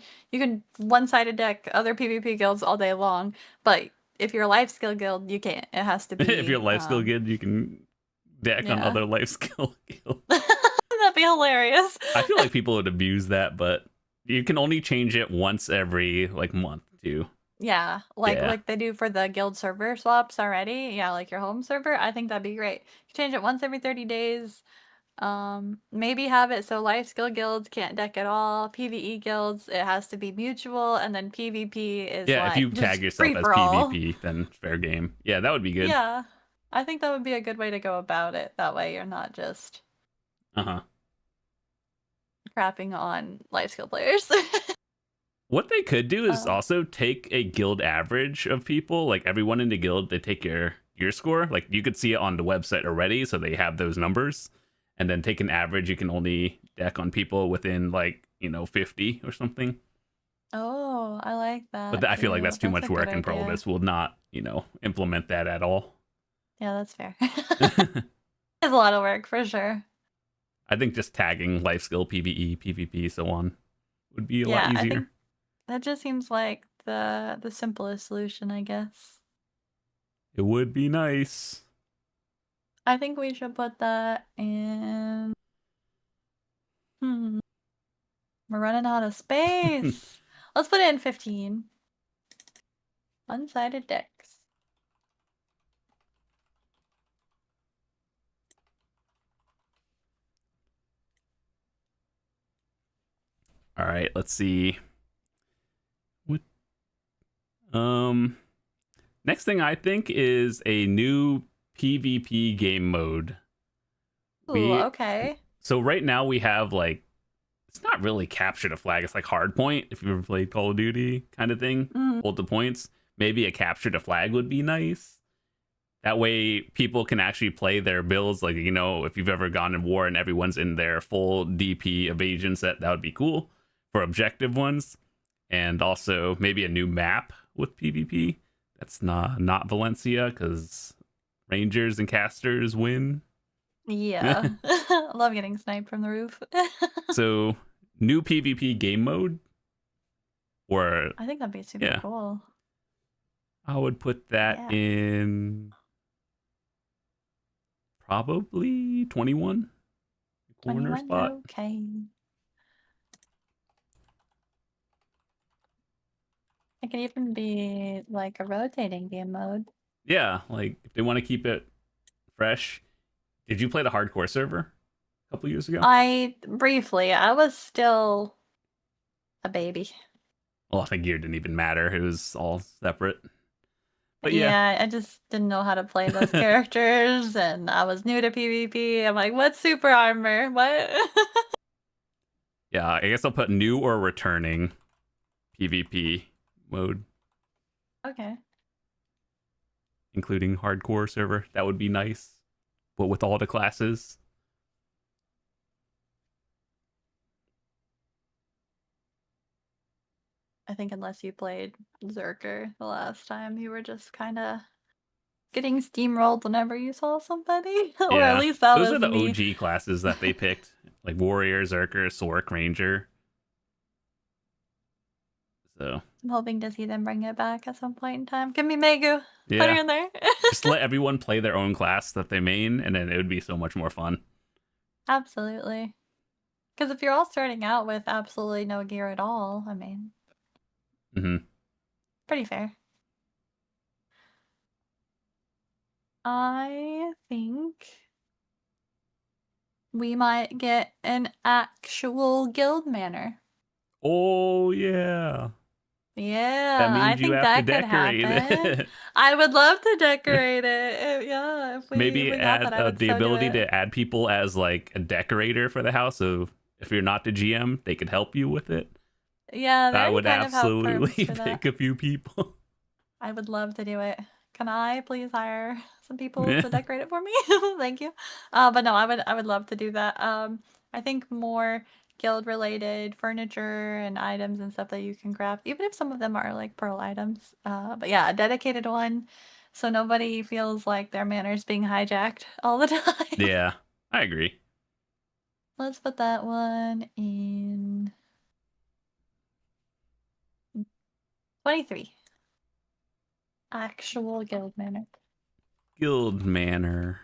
[SPEAKER 2] one-sided deck other PvP guilds all day long. But if you're a life skill guild, you can't. It has to be
[SPEAKER 1] if you're a life skill guild, you can deck on other life skill guilds.
[SPEAKER 2] That'd be hilarious.
[SPEAKER 1] I feel like people would abuse that, but you can only change it once every like month too.
[SPEAKER 2] Yeah, like they do for the guild server swaps already. Yeah, like your home server. I think that'd be great. You change it once every 30 days. Maybe have it so life skill guilds can't deck at all. PvE guilds, it has to be mutual, and then PvP is
[SPEAKER 1] if
[SPEAKER 2] like
[SPEAKER 1] you tag yourself as PvP, then fair game. Yeah, that would be good.
[SPEAKER 2] Yeah, I think that would be a good way to go about it. That way you're not just crapping on life skill players.
[SPEAKER 1] What they could do is also take a guild average of people, like everyone in the guild, they take your score. Like you could see it on the website already, so they have those numbers. And then take an average. You can only deck on people within like 50 or something.
[SPEAKER 2] Oh, I like that.
[SPEAKER 1] But I feel like that's too much work, and Prolis will not implement that at all.
[SPEAKER 2] Yeah, that's fair. It's a lot of work for sure.
[SPEAKER 1] I think just tagging life skill, PvE, PvP, so on would be a lot easier.
[SPEAKER 2] I think that just seems like the simplest solution, I guess.
[SPEAKER 1] It would be nice.
[SPEAKER 2] I think we should put that in. We're running out of space. Let's put it in 15. One-sided decks.
[SPEAKER 1] All right, let's see. What? Next thing I think is a new PvP game mode.
[SPEAKER 2] Ooh, okay.
[SPEAKER 1] So right now we have like, it's not really capture the flag. It's like hardpoint, if you've ever played Call of Duty kind of thing. Hold the points. Maybe a capture the flag would be nice. That way people can actually play their builds. Like, if you've ever gone in war and everyone's in their full DP evasion set, that would be cool for objective ones. And also maybe a new map with PvP. That's not Valencia, because Rangers and casters win.
[SPEAKER 2] Yeah. I love getting sniped from the roof.
[SPEAKER 1] So, new PvP game mode? Or
[SPEAKER 2] I think that'd be super cool.
[SPEAKER 1] I would put that in probably 21. Corner spot.
[SPEAKER 2] Okay. It could even be like a rotating game mode.
[SPEAKER 1] Yeah, like if they want to keep it fresh. Did you play the hardcore server a couple years ago?
[SPEAKER 2] Briefly. I was still a baby.
[SPEAKER 1] Well, I think gear didn't even matter. It was all separate. But
[SPEAKER 2] yeah, I just didn't know how to play those characters, and I was new to PvP. I'm like, what's super armor? What?
[SPEAKER 1] yeah, I guess I'll put new or returning PvP mode,
[SPEAKER 2] Okay.
[SPEAKER 1] including hardcore server. That would be nice. But with all the classes.
[SPEAKER 2] I think unless you played Zerker the last time, you were just kind of getting steamrolled whenever you saw somebody. Or at
[SPEAKER 1] Yeah.
[SPEAKER 2] least that
[SPEAKER 1] Those
[SPEAKER 2] was
[SPEAKER 1] are the
[SPEAKER 2] me.
[SPEAKER 1] OG classes that they picked. Like Warrior, Zerker, Sork, Ranger. So
[SPEAKER 2] I'm hoping to see them bring it back at some point in time. Give me Megu. Put her
[SPEAKER 1] yeah.
[SPEAKER 2] in there.
[SPEAKER 1] Just let everyone play their own class that they main, and then it would be so much more fun.
[SPEAKER 2] Absolutely. Because if you're all starting out with absolutely no gear at all, I mean, pretty fair. I think we might get an actual guild manor.
[SPEAKER 1] Oh yeah. That
[SPEAKER 2] Yeah, I
[SPEAKER 1] means you
[SPEAKER 2] think
[SPEAKER 1] have to
[SPEAKER 2] that could
[SPEAKER 1] decorate
[SPEAKER 2] happen.
[SPEAKER 1] it.
[SPEAKER 2] I would love to decorate it. Yeah, if
[SPEAKER 1] Maybe
[SPEAKER 2] we got
[SPEAKER 1] add
[SPEAKER 2] that, I would
[SPEAKER 1] the
[SPEAKER 2] so do
[SPEAKER 1] ability
[SPEAKER 2] it.
[SPEAKER 1] to add people as like a decorator for the house. So if you're not the GM, they could help you with it.
[SPEAKER 2] Yeah, they
[SPEAKER 1] I
[SPEAKER 2] already
[SPEAKER 1] would
[SPEAKER 2] kind of have perms
[SPEAKER 1] absolutely
[SPEAKER 2] for that.
[SPEAKER 1] pick a few people.
[SPEAKER 2] I would love to do it. Can I please hire some people
[SPEAKER 1] Yeah.
[SPEAKER 2] to decorate it for me? Thank you. But no, I would love to do that. I think more guild related furniture and items and stuff that you can craft, even if some of them are like pearl items. But yeah, a dedicated one so nobody feels like their manners being hijacked all the time.
[SPEAKER 1] Yeah, I agree.
[SPEAKER 2] Let's put that one in 23. Actual guild manor.
[SPEAKER 1] Guild Manor.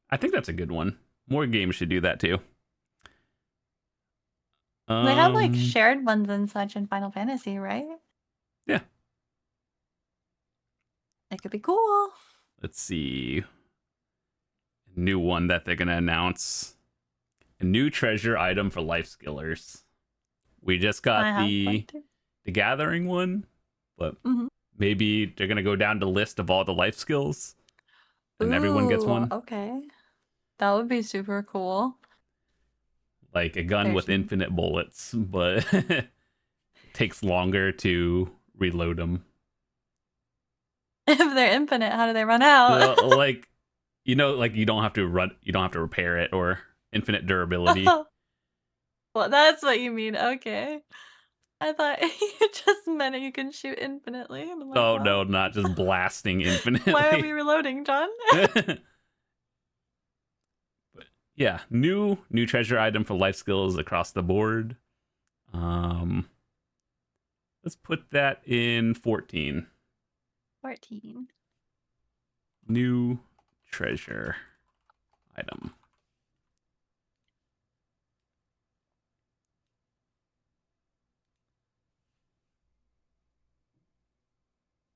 [SPEAKER 1] I think that's a good one. More games should do that too.
[SPEAKER 2] They have like shared ones and such in Final Fantasy, right?
[SPEAKER 1] Yeah.
[SPEAKER 2] It could be cool.
[SPEAKER 1] Let's see. A new one that they're gonna announce. A new treasure item for life skillers. We just
[SPEAKER 2] I
[SPEAKER 1] got
[SPEAKER 2] have one too.
[SPEAKER 1] the gathering one, but
[SPEAKER 2] Mhm.
[SPEAKER 1] maybe they're gonna go down the list of all the life skills, and everyone gets
[SPEAKER 2] Ooh,
[SPEAKER 1] one.
[SPEAKER 2] okay. That would be super cool.
[SPEAKER 1] Like a gun
[SPEAKER 2] There's
[SPEAKER 1] with infinite bullets, but it takes longer to reload them.
[SPEAKER 2] if they're infinite, how do they run out?
[SPEAKER 1] Like like you don't have to repair it or infinite durability.
[SPEAKER 2] Well, that's what you mean. Okay. I thought you just meant you can shoot infinitely. And I'm like,
[SPEAKER 1] Oh
[SPEAKER 2] well,
[SPEAKER 1] no, not just blasting
[SPEAKER 2] why are we
[SPEAKER 1] infinitely.
[SPEAKER 2] reloading, John?
[SPEAKER 1] But yeah, new treasure item for life skills across the board. Um, let's put that in 14.
[SPEAKER 2] 14.
[SPEAKER 1] New treasure item.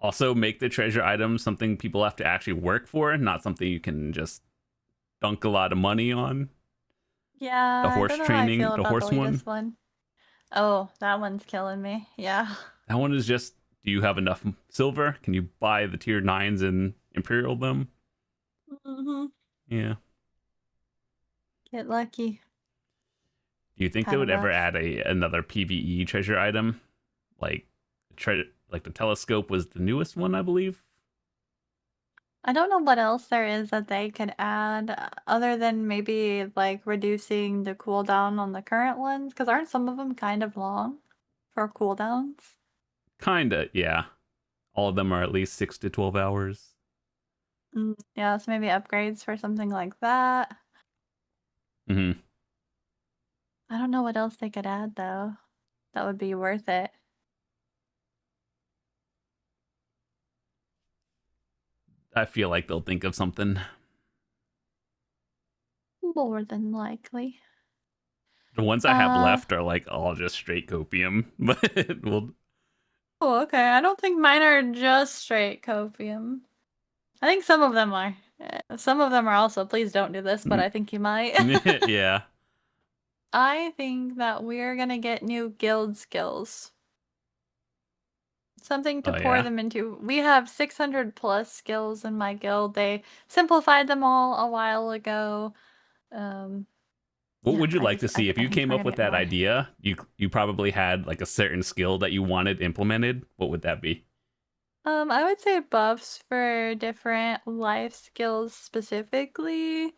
[SPEAKER 1] Also, make the treasure item something people have to actually work for, not something you can just dunk a lot of money on.
[SPEAKER 2] Yeah,
[SPEAKER 1] The
[SPEAKER 2] I
[SPEAKER 1] horse
[SPEAKER 2] don't know how I feel
[SPEAKER 1] training, the
[SPEAKER 2] about the
[SPEAKER 1] horse one.
[SPEAKER 2] latest one. Oh, that one's killing me. Yeah.
[SPEAKER 1] That one is just, do you have enough silver? Can you buy the tier 9s and Imperial them?
[SPEAKER 2] Mm-hmm.
[SPEAKER 1] Yeah.
[SPEAKER 2] Get lucky.
[SPEAKER 1] Do you think they
[SPEAKER 2] Kind of
[SPEAKER 1] would ever
[SPEAKER 2] rough.
[SPEAKER 1] add another PvE treasure item? Like like the telescope was the newest one, I believe.
[SPEAKER 2] I don't know what else there is that they could add other than maybe like reducing the cooldown on the current ones. Because aren't some of them kind of long for cooldowns?
[SPEAKER 1] Kinda, yeah. All of them are at least 6 to 12 hours.
[SPEAKER 2] Yeah, so maybe upgrades for something like that.
[SPEAKER 1] Hmm.
[SPEAKER 2] I don't know what else they could add though. That would be worth it.
[SPEAKER 1] I feel like they'll think of something.
[SPEAKER 2] More than likely.
[SPEAKER 1] The ones I have left are like all just straight copium, but we'll.
[SPEAKER 2] Oh, okay. I don't think mine are just straight copium. I think some of them are. Some of them are also, please don't do this, but I think you might.
[SPEAKER 1] Yeah.
[SPEAKER 2] I think that we're gonna get new guild skills. Something to
[SPEAKER 1] Oh
[SPEAKER 2] pour
[SPEAKER 1] yeah.
[SPEAKER 2] them into. We have 600 plus skills in my guild. They simplified them all a while ago.
[SPEAKER 1] What
[SPEAKER 2] Yeah,
[SPEAKER 1] would you like to
[SPEAKER 2] I
[SPEAKER 1] see if you
[SPEAKER 2] think
[SPEAKER 1] came
[SPEAKER 2] we're
[SPEAKER 1] up
[SPEAKER 2] gonna
[SPEAKER 1] with
[SPEAKER 2] get
[SPEAKER 1] that
[SPEAKER 2] more.
[SPEAKER 1] idea? You probably had like a certain skill that you wanted implemented. What would that be?
[SPEAKER 2] I would say buffs for different life skills specifically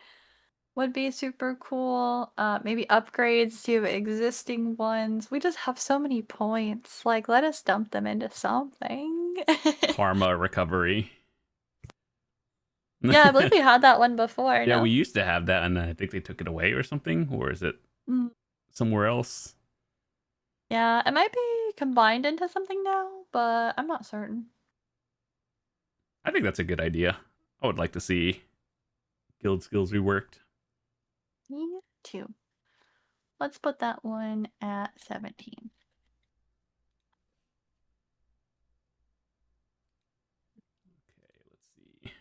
[SPEAKER 2] would be super cool. Maybe upgrades to existing ones. We just have so many points. Like, let us dump them into something.
[SPEAKER 1] Karma recovery.
[SPEAKER 2] Yeah, I believe we had that one before,
[SPEAKER 1] Yeah, we
[SPEAKER 2] no?
[SPEAKER 1] used to have that, and I think they took it away or something, or is it
[SPEAKER 2] Mm,
[SPEAKER 1] somewhere else?
[SPEAKER 2] yeah, it might be combined into something now, but I'm not certain.
[SPEAKER 1] I think that's a good idea. I would like to see guild skills reworked.
[SPEAKER 2] Me too. Let's put that one at 17.
[SPEAKER 1] Okay, let's see.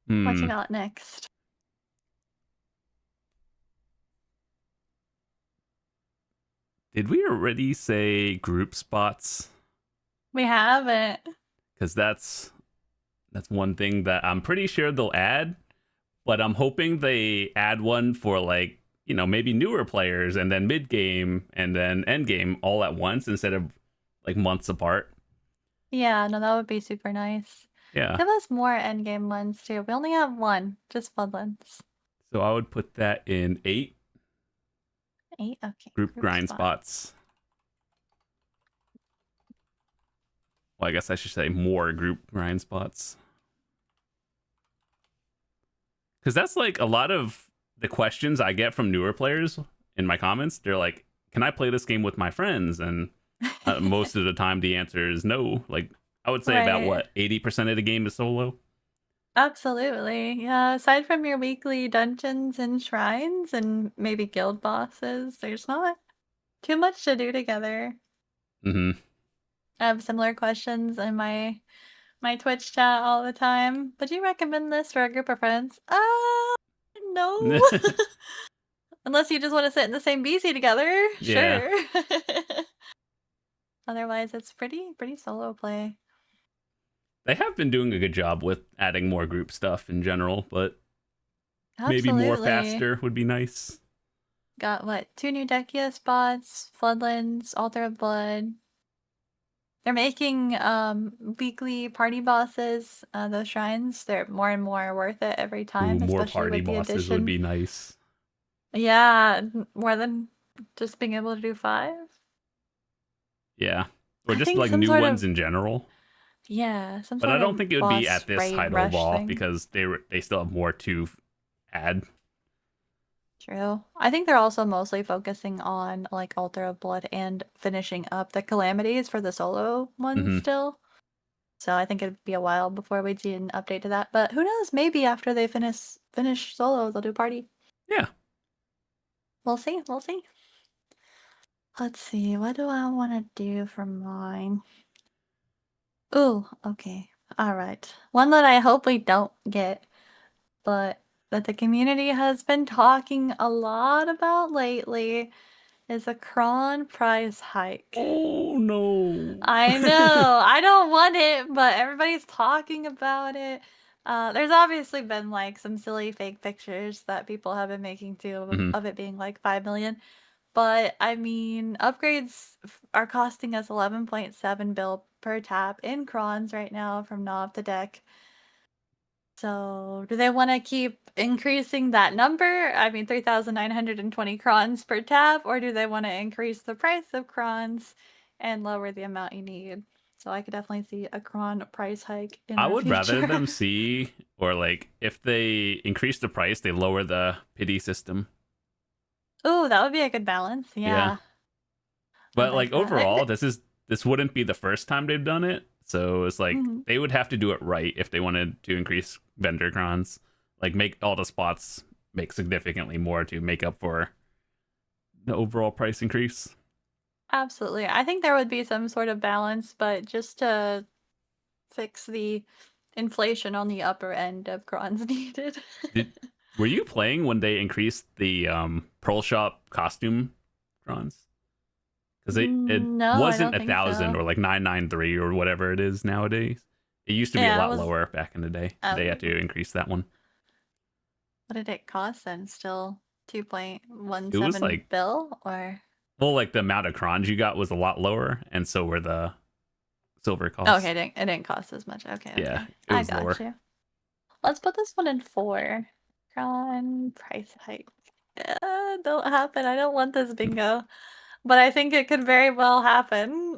[SPEAKER 2] What you
[SPEAKER 1] Hmm.
[SPEAKER 2] got next?
[SPEAKER 1] Did we already say group spots?
[SPEAKER 2] We haven't.
[SPEAKER 1] Because that's one thing that I'm pretty sure they'll add, but I'm hoping they add one for like, maybe newer players and then mid game and then end game all at once instead of like months apart.
[SPEAKER 2] Yeah, no, that would be super nice.
[SPEAKER 1] Yeah.
[SPEAKER 2] Give us more endgame ones too. We only have one, just Floodlands.
[SPEAKER 1] So I would put that in 8
[SPEAKER 2] 8? Okay,
[SPEAKER 1] group
[SPEAKER 2] group
[SPEAKER 1] grind
[SPEAKER 2] spot.
[SPEAKER 1] spots. Well, I guess I should say more group grind spots. Because that's like a lot of the questions I get from newer players in my comments. They're like, can I play this game with my friends? And most of the time, the answer is no. Like, I would say about
[SPEAKER 2] Right.
[SPEAKER 1] what, 80% of the game is solo?
[SPEAKER 2] Absolutely. Yeah, aside from your weekly dungeons and shrines and maybe guild bosses, there's not too much to do together.
[SPEAKER 1] Mm
[SPEAKER 2] I have similar questions in my Twitch chat all the time. Would you recommend this for a group of friends? No.
[SPEAKER 1] hmm.
[SPEAKER 2] Unless you just want to sit in the same BC together,
[SPEAKER 1] Yeah.
[SPEAKER 2] sure. Otherwise, it's pretty solo play.
[SPEAKER 1] They have been doing a good job with adding more group stuff in general, but maybe more
[SPEAKER 2] Absolutely.
[SPEAKER 1] faster would be nice.
[SPEAKER 2] Got what? 2 new Dekia spots, Floodlands, Altar of Blood. They're making weekly party bosses, those shrines. They're more and more worth it every
[SPEAKER 1] Ooh,
[SPEAKER 2] time,
[SPEAKER 1] more
[SPEAKER 2] especially
[SPEAKER 1] party
[SPEAKER 2] with the
[SPEAKER 1] bosses would
[SPEAKER 2] addition.
[SPEAKER 1] be nice.
[SPEAKER 2] Yeah, more than just being able to do 5.
[SPEAKER 1] Yeah. Or
[SPEAKER 2] I
[SPEAKER 1] just
[SPEAKER 2] think
[SPEAKER 1] like
[SPEAKER 2] some
[SPEAKER 1] new
[SPEAKER 2] sort
[SPEAKER 1] ones
[SPEAKER 2] of
[SPEAKER 1] in general.
[SPEAKER 2] some
[SPEAKER 1] But I
[SPEAKER 2] sort
[SPEAKER 1] don't
[SPEAKER 2] of
[SPEAKER 1] think it would be
[SPEAKER 2] boss
[SPEAKER 1] at this
[SPEAKER 2] raid
[SPEAKER 1] Heidel
[SPEAKER 2] rush
[SPEAKER 1] ball
[SPEAKER 2] thing.
[SPEAKER 1] because they still have more to add.
[SPEAKER 2] True. I think they're also mostly focusing on like Altar of Blood and finishing up the calamities for the solo ones
[SPEAKER 1] Hmm.
[SPEAKER 2] still. So I think it'd be a while before we'd see an update to that. But who knows? Maybe after they finish solo, they'll do party.
[SPEAKER 1] Yeah.
[SPEAKER 2] We'll see. We'll see. Let's see. What do I want to do for mine? Ooh, okay. All right. One that I hope we don't get, but that the community has been talking a lot about lately is a Cron price hike.
[SPEAKER 1] Oh no.
[SPEAKER 2] I know. I don't want it, but everybody's talking about it. There's obviously been like some silly fake pictures that people have been making too
[SPEAKER 1] Hmm.
[SPEAKER 2] of it being like 5 million. But I mean, upgrades are costing us 11.7 bill per tap in crons right now from Knob to deck. So, do they want to keep increasing that number? I mean, 3,920 crons per tab, or do they want to increase the price of crons and lower the amount you need? So, I could definitely see a cron price hike in
[SPEAKER 1] I
[SPEAKER 2] our
[SPEAKER 1] would rather
[SPEAKER 2] future.
[SPEAKER 1] them see, or like if they increase the price, they lower the pity system.
[SPEAKER 2] Ooh, that would be a good balance.
[SPEAKER 1] Yeah.
[SPEAKER 2] Yeah, I
[SPEAKER 1] But like
[SPEAKER 2] like that.
[SPEAKER 1] overall, this wouldn't be the first time they've done it. So it's like
[SPEAKER 2] Mhm.
[SPEAKER 1] they would have to do it right if they wanted to increase vendor crons. Like make all the spots make significantly more to make up for the overall price increase.
[SPEAKER 2] Absolutely. I think there would be some sort of balance, but just to fix the inflation on the upper end of Cron's needed.
[SPEAKER 1] Were you playing when they increased the Pearl Shop costume crons? Because it
[SPEAKER 2] No, I
[SPEAKER 1] wasn't
[SPEAKER 2] don't
[SPEAKER 1] a
[SPEAKER 2] think
[SPEAKER 1] thousand
[SPEAKER 2] so.
[SPEAKER 1] or like 993 or whatever it is nowadays. It used to be a
[SPEAKER 2] Yeah, it
[SPEAKER 1] lot
[SPEAKER 2] was.
[SPEAKER 1] lower back in the day. They had to increase that one.
[SPEAKER 2] What did it cost then? Still
[SPEAKER 1] It was
[SPEAKER 2] 2.17
[SPEAKER 1] like,
[SPEAKER 2] bill or?
[SPEAKER 1] well, like the amount of crons you got was a lot lower, and so were the silver
[SPEAKER 2] Oh, okay,
[SPEAKER 1] costs.
[SPEAKER 2] it didn't cost as much. Okay,
[SPEAKER 1] Yeah,
[SPEAKER 2] okay.
[SPEAKER 1] it
[SPEAKER 2] I
[SPEAKER 1] was
[SPEAKER 2] got
[SPEAKER 1] lower.
[SPEAKER 2] you. Let's put this one in 4. Cron price hike. Don't happen. I don't want this bingo. But I think it could very well happen.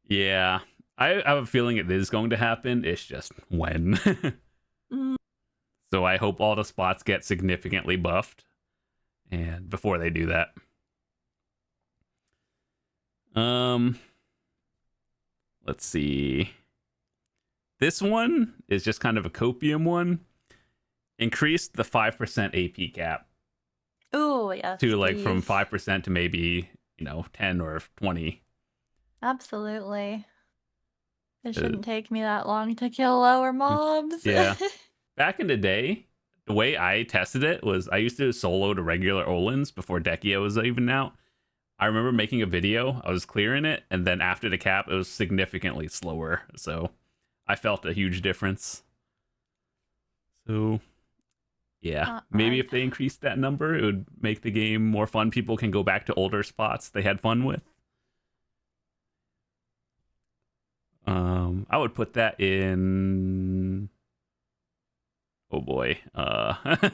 [SPEAKER 1] Yeah, I have a feeling it is going to happen. It's just when.
[SPEAKER 2] Mm,
[SPEAKER 1] So I hope all the spots get significantly buffed, and before they do that. Um, let's see. This one is just kind of a copium one. Increase the 5% AP cap
[SPEAKER 2] ooh, yes,
[SPEAKER 1] to like from
[SPEAKER 2] please.
[SPEAKER 1] 5% to maybe, 10 or 20.
[SPEAKER 2] Absolutely. It
[SPEAKER 1] Uh,
[SPEAKER 2] shouldn't take me that long to kill lower mobs.
[SPEAKER 1] yeah. Back in the day, the way I tested it was I used to solo to regular Olins before Dekia was even out. I remember making a video, I was clearing it, and then after the cap, it was significantly slower. So I felt a huge difference. So yeah,
[SPEAKER 2] Not
[SPEAKER 1] maybe
[SPEAKER 2] right.
[SPEAKER 1] if they increased that number, it would make the game more fun. People can go back to older spots they had fun with. I would put that in. Oh boy,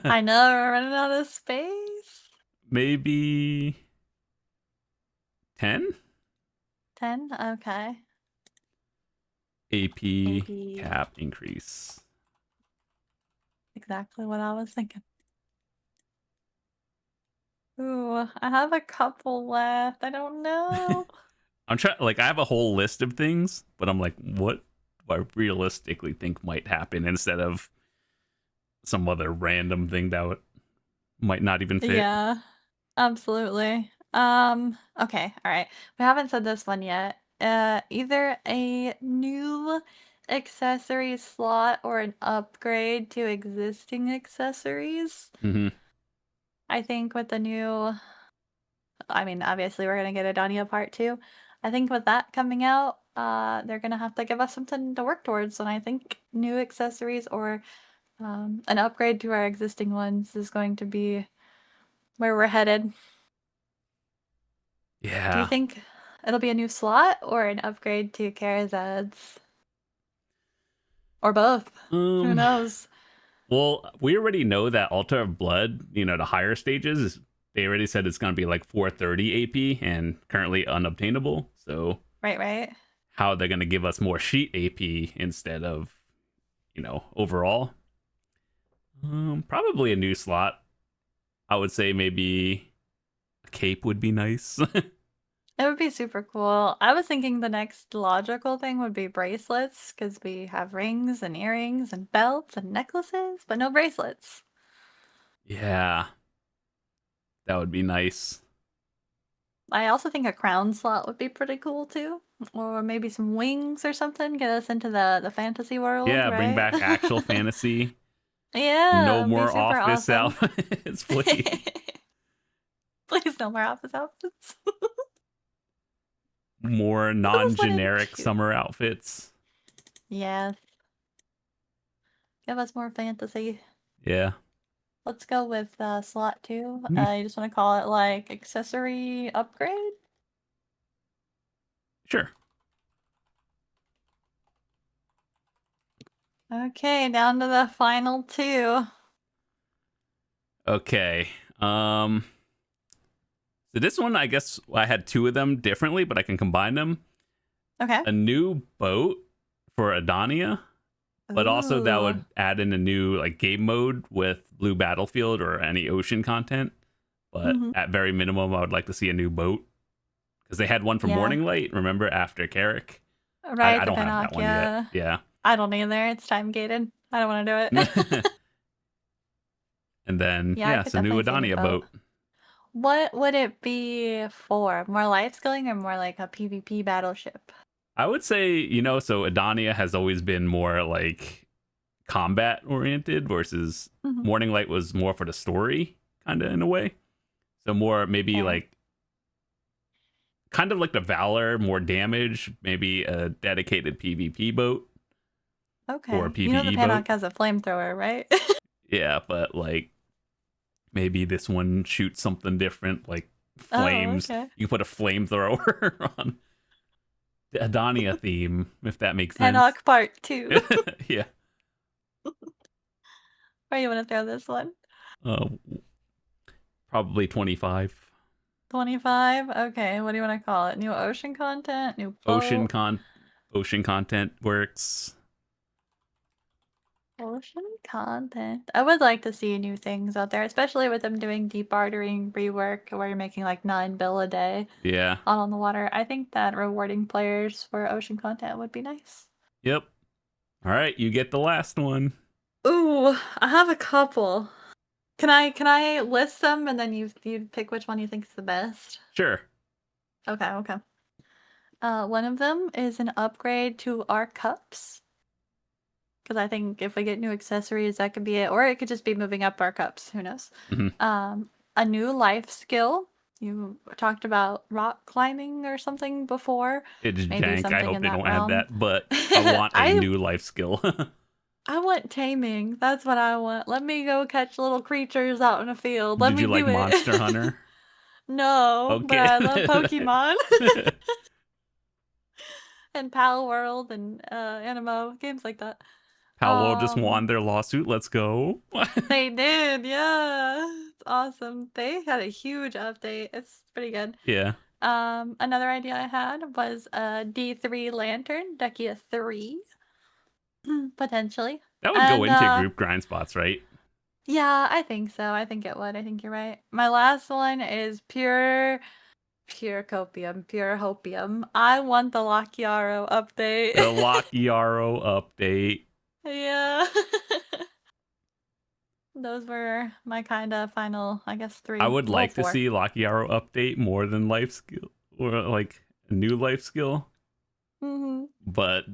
[SPEAKER 2] I know we're running out of space.
[SPEAKER 1] maybe 10
[SPEAKER 2] 10? Okay.
[SPEAKER 1] AP
[SPEAKER 2] AP.
[SPEAKER 1] cap increase.
[SPEAKER 2] Exactly what I was thinking. Ooh, I have a couple left. I don't know.
[SPEAKER 1] I'm trying, like, I have a whole list of things, but I'm like, what do I realistically think might happen instead of some other random thing that might not even fit.
[SPEAKER 2] Yeah, absolutely. Okay, all right. We haven't said this one yet. Either a new accessory slot or an upgrade to existing accessories.
[SPEAKER 1] Hmm.
[SPEAKER 2] I think with the new, I mean, obviously we're gonna get a Dania part 2. I think with that coming out, they're gonna have to give us something to work towards, and I think new accessories or an upgrade to our existing ones is going to be where we're headed. Do you
[SPEAKER 1] Yeah.
[SPEAKER 2] think it'll be a new slot or an upgrade to Karazads? Or both? Who
[SPEAKER 1] Um.
[SPEAKER 2] knows?
[SPEAKER 1] Well, we already know that Altar of Blood, the higher stages, they already said it's going to be like 430 AP and currently unobtainable. So
[SPEAKER 2] Right, right.
[SPEAKER 1] how they're going to give us more sheet AP instead of, overall? Probably a new slot. I would say maybe a cape would be nice.
[SPEAKER 2] It would be super cool. I was thinking the next logical thing would be bracelets because we have rings and earrings and belts and necklaces, but no bracelets.
[SPEAKER 1] Yeah, that would be nice.
[SPEAKER 2] I also think a crown slot would be pretty cool too. Or maybe some wings or something, get us into the fantasy world,
[SPEAKER 1] Yeah, bring
[SPEAKER 2] right?
[SPEAKER 1] back actual fantasy. No
[SPEAKER 2] Yeah, be
[SPEAKER 1] more
[SPEAKER 2] super
[SPEAKER 1] office
[SPEAKER 2] awesome.
[SPEAKER 1] outfits, please.
[SPEAKER 2] Please no more office outfits.
[SPEAKER 1] More
[SPEAKER 2] Put this one in
[SPEAKER 1] non-generic
[SPEAKER 2] 2.
[SPEAKER 1] summer outfits.
[SPEAKER 2] Yes. Give us more fantasy.
[SPEAKER 1] Yeah.
[SPEAKER 2] Let's go with slot 2.
[SPEAKER 1] Hmm.
[SPEAKER 2] You just want to call it like accessory upgrade?
[SPEAKER 1] Sure.
[SPEAKER 2] Okay, down to the final 2.
[SPEAKER 1] Okay. So this one, I guess I had two of them differently, but I can combine them.
[SPEAKER 2] Okay.
[SPEAKER 1] A new boat for Adania, but also that
[SPEAKER 2] Ooh.
[SPEAKER 1] would add in a new like game mode with Blue Battlefield or any ocean content. But
[SPEAKER 2] Hmm.
[SPEAKER 1] at very minimum, I would like to see a new boat because they had one for
[SPEAKER 2] Yeah.
[SPEAKER 1] Morning Light. Remember after Carrick?
[SPEAKER 2] Right,
[SPEAKER 1] I
[SPEAKER 2] the
[SPEAKER 1] don't have that
[SPEAKER 2] Pinnock,
[SPEAKER 1] one yet.
[SPEAKER 2] yeah.
[SPEAKER 1] Yeah.
[SPEAKER 2] I don't either. It's time gated. I don't want to do it.
[SPEAKER 1] And then
[SPEAKER 2] Yeah, I
[SPEAKER 1] yeah,
[SPEAKER 2] could
[SPEAKER 1] it's a new
[SPEAKER 2] definitely see a new
[SPEAKER 1] Adania
[SPEAKER 2] boat.
[SPEAKER 1] boat.
[SPEAKER 2] What would it be for? More life skilling or more like a PvP battleship?
[SPEAKER 1] I would say, so Adania has always been more like combat oriented versus
[SPEAKER 2] Mhm.
[SPEAKER 1] Morning Light was more for the story, kind of in a way. So more maybe
[SPEAKER 2] Okay.
[SPEAKER 1] like kind of like the Valor, more damage, maybe a dedicated PvP boat or a
[SPEAKER 2] Okay. You know the
[SPEAKER 1] PvE boat.
[SPEAKER 2] Panok has a flamethrower, right?
[SPEAKER 1] Yeah, but like maybe this one shoots something different, like
[SPEAKER 2] Oh,
[SPEAKER 1] flames.
[SPEAKER 2] okay.
[SPEAKER 1] You put a flamethrower on the Adania theme, if that makes sense.
[SPEAKER 2] Panok Part 2.
[SPEAKER 1] Yeah.
[SPEAKER 2] Where you want to throw this one?
[SPEAKER 1] Uh, Probably 25.
[SPEAKER 2] 25? Okay, what do you want to call it? New ocean content? New
[SPEAKER 1] Ocean
[SPEAKER 2] boat?
[SPEAKER 1] con Ocean content works.
[SPEAKER 2] Ocean content. I would like to see new things out there, especially with them doing deep bartering rework where you're making like 9 bill a day
[SPEAKER 1] Yeah.
[SPEAKER 2] out on the water. I think that rewarding players for ocean content would be nice.
[SPEAKER 1] Yep. All right, you get the last one.
[SPEAKER 2] Ooh, I have a couple. Can I list them and then you pick which one you think is the best?
[SPEAKER 1] Sure.
[SPEAKER 2] Okay, okay. One of them is an upgrade to our cups. Because I think if we get new accessories, that could be it. Or it could just be moving up our cups. Who knows?
[SPEAKER 1] Mhm.
[SPEAKER 2] A new life skill. You talked about rock climbing or something before.
[SPEAKER 1] It's
[SPEAKER 2] Maybe
[SPEAKER 1] jank. I
[SPEAKER 2] something
[SPEAKER 1] hope
[SPEAKER 2] in
[SPEAKER 1] they
[SPEAKER 2] that
[SPEAKER 1] don't add
[SPEAKER 2] realm.
[SPEAKER 1] that, but I want a
[SPEAKER 2] I
[SPEAKER 1] new life skill.
[SPEAKER 2] I want taming. That's what I want. Let me go catch little creatures out in a field. Let
[SPEAKER 1] Did
[SPEAKER 2] me
[SPEAKER 1] you like
[SPEAKER 2] do it.
[SPEAKER 1] Monster Hunter?
[SPEAKER 2] No, but
[SPEAKER 1] Okay.
[SPEAKER 2] I love Pokemon and Pal World and Animo games like that.
[SPEAKER 1] Palworld just won
[SPEAKER 2] Um,
[SPEAKER 1] their lawsuit. Let's go.
[SPEAKER 2] they did, yeah. It's awesome. They had a huge update. It's pretty good.
[SPEAKER 1] Yeah.
[SPEAKER 2] Another idea I had was a D3 lantern, Dekia 3, potentially.
[SPEAKER 1] That would go
[SPEAKER 2] And
[SPEAKER 1] into group grind spots, right?
[SPEAKER 2] yeah, I think so. I think it would. I think you're right. My last one is pure copium, pure hopium. I want the Lakiaro update.
[SPEAKER 1] The Lakiaro update.
[SPEAKER 2] Yeah. Those were my kind of final, I guess,
[SPEAKER 1] I
[SPEAKER 2] 3.
[SPEAKER 1] would
[SPEAKER 2] Well,
[SPEAKER 1] like to
[SPEAKER 2] 4.
[SPEAKER 1] see Lakiaro update more than life skill or like a new life skill,
[SPEAKER 2] Mm-hmm.
[SPEAKER 1] but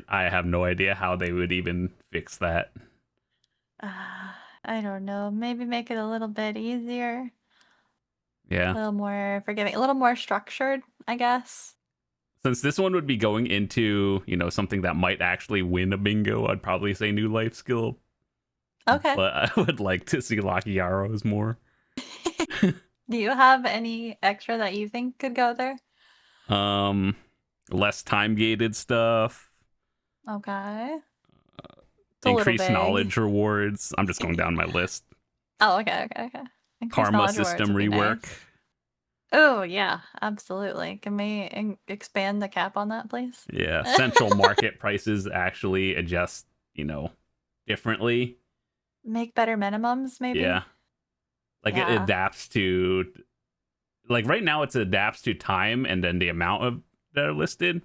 [SPEAKER 1] I have no idea how they would even fix that.
[SPEAKER 2] I don't know. Maybe make it a little bit easier,
[SPEAKER 1] Yeah.
[SPEAKER 2] a little more forgiving, a little more structured, I guess.
[SPEAKER 1] Since this one would be going into, something that might actually win a bingo, I'd probably say new life skill,
[SPEAKER 2] Okay.
[SPEAKER 1] but I would like to see Lakiaros more.
[SPEAKER 2] Do you have any extra that you think could go there?
[SPEAKER 1] Um, Less time gated stuff,
[SPEAKER 2] Okay. It's a little
[SPEAKER 1] increased
[SPEAKER 2] vague.
[SPEAKER 1] knowledge rewards. I'm just going down my list.
[SPEAKER 2] Oh, okay. Increased
[SPEAKER 1] Karma
[SPEAKER 2] knowledge rewards
[SPEAKER 1] system
[SPEAKER 2] would be nice.
[SPEAKER 1] rework.
[SPEAKER 2] Oh, yeah, absolutely. Can we expand the cap on that, please?
[SPEAKER 1] Yeah, central market prices actually adjust, differently.
[SPEAKER 2] Make better minimums,
[SPEAKER 1] Yeah.
[SPEAKER 2] maybe?
[SPEAKER 1] Like it
[SPEAKER 2] Yeah.
[SPEAKER 1] adapts to like right now it adapts to time and then the amount of that are listed.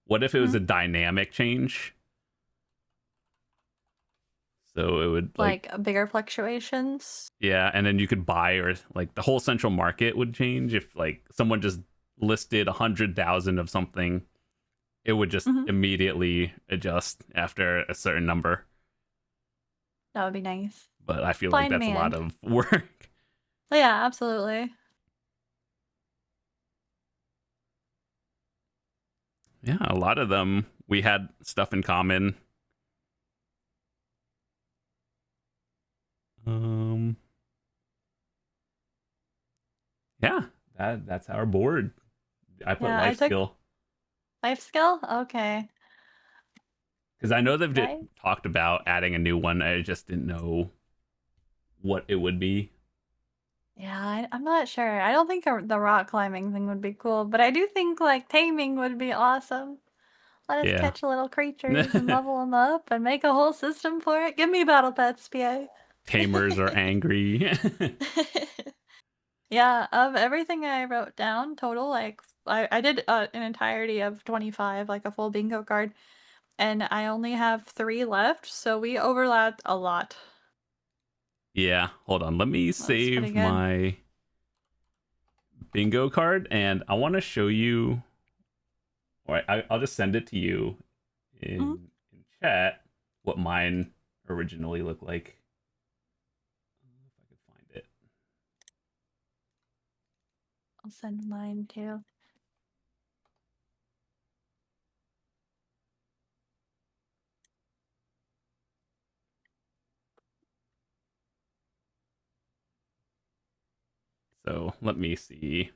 [SPEAKER 1] What if it was
[SPEAKER 2] Mhm.
[SPEAKER 1] a dynamic change? So it would
[SPEAKER 2] Like bigger fluctuations?
[SPEAKER 1] yeah, and then you could buy or like the whole central market would change if like someone just listed 100,000 of something, it would just
[SPEAKER 2] Mhm.
[SPEAKER 1] immediately adjust after a certain number.
[SPEAKER 2] That would be nice.
[SPEAKER 1] But I feel like
[SPEAKER 2] Blind
[SPEAKER 1] that's a lot
[SPEAKER 2] man.
[SPEAKER 1] of work.
[SPEAKER 2] Yeah, absolutely.
[SPEAKER 1] Yeah, a lot of them we had stuff in common. Um, yeah, that's our board. I put
[SPEAKER 2] Yeah, I
[SPEAKER 1] life
[SPEAKER 2] took
[SPEAKER 1] skill
[SPEAKER 2] life skill? Okay.
[SPEAKER 1] because I know they've
[SPEAKER 2] Right?
[SPEAKER 1] talked about adding a new one. I just didn't know what it would be.
[SPEAKER 2] Yeah, I'm not sure. I don't think the rock climbing thing would be cool, but I do think like taming would be awesome. Let us
[SPEAKER 1] Yeah.
[SPEAKER 2] catch little creatures and level them up and make a whole system for it. Give me battle pets, PA.
[SPEAKER 1] Tamers are angry.
[SPEAKER 2] Yeah, of everything I wrote down, total, like, I did an entirety of 25, like a full bingo card, and I only have 3 left, so we overlapped a lot.
[SPEAKER 1] Yeah, hold on. Let me
[SPEAKER 2] That's pretty
[SPEAKER 1] save
[SPEAKER 2] good.
[SPEAKER 1] my bingo card, and I want to show you. All right, I'll just send it to you in chat what mine originally looked like. If I could find it.
[SPEAKER 2] I'll send mine too.
[SPEAKER 1] So let me see.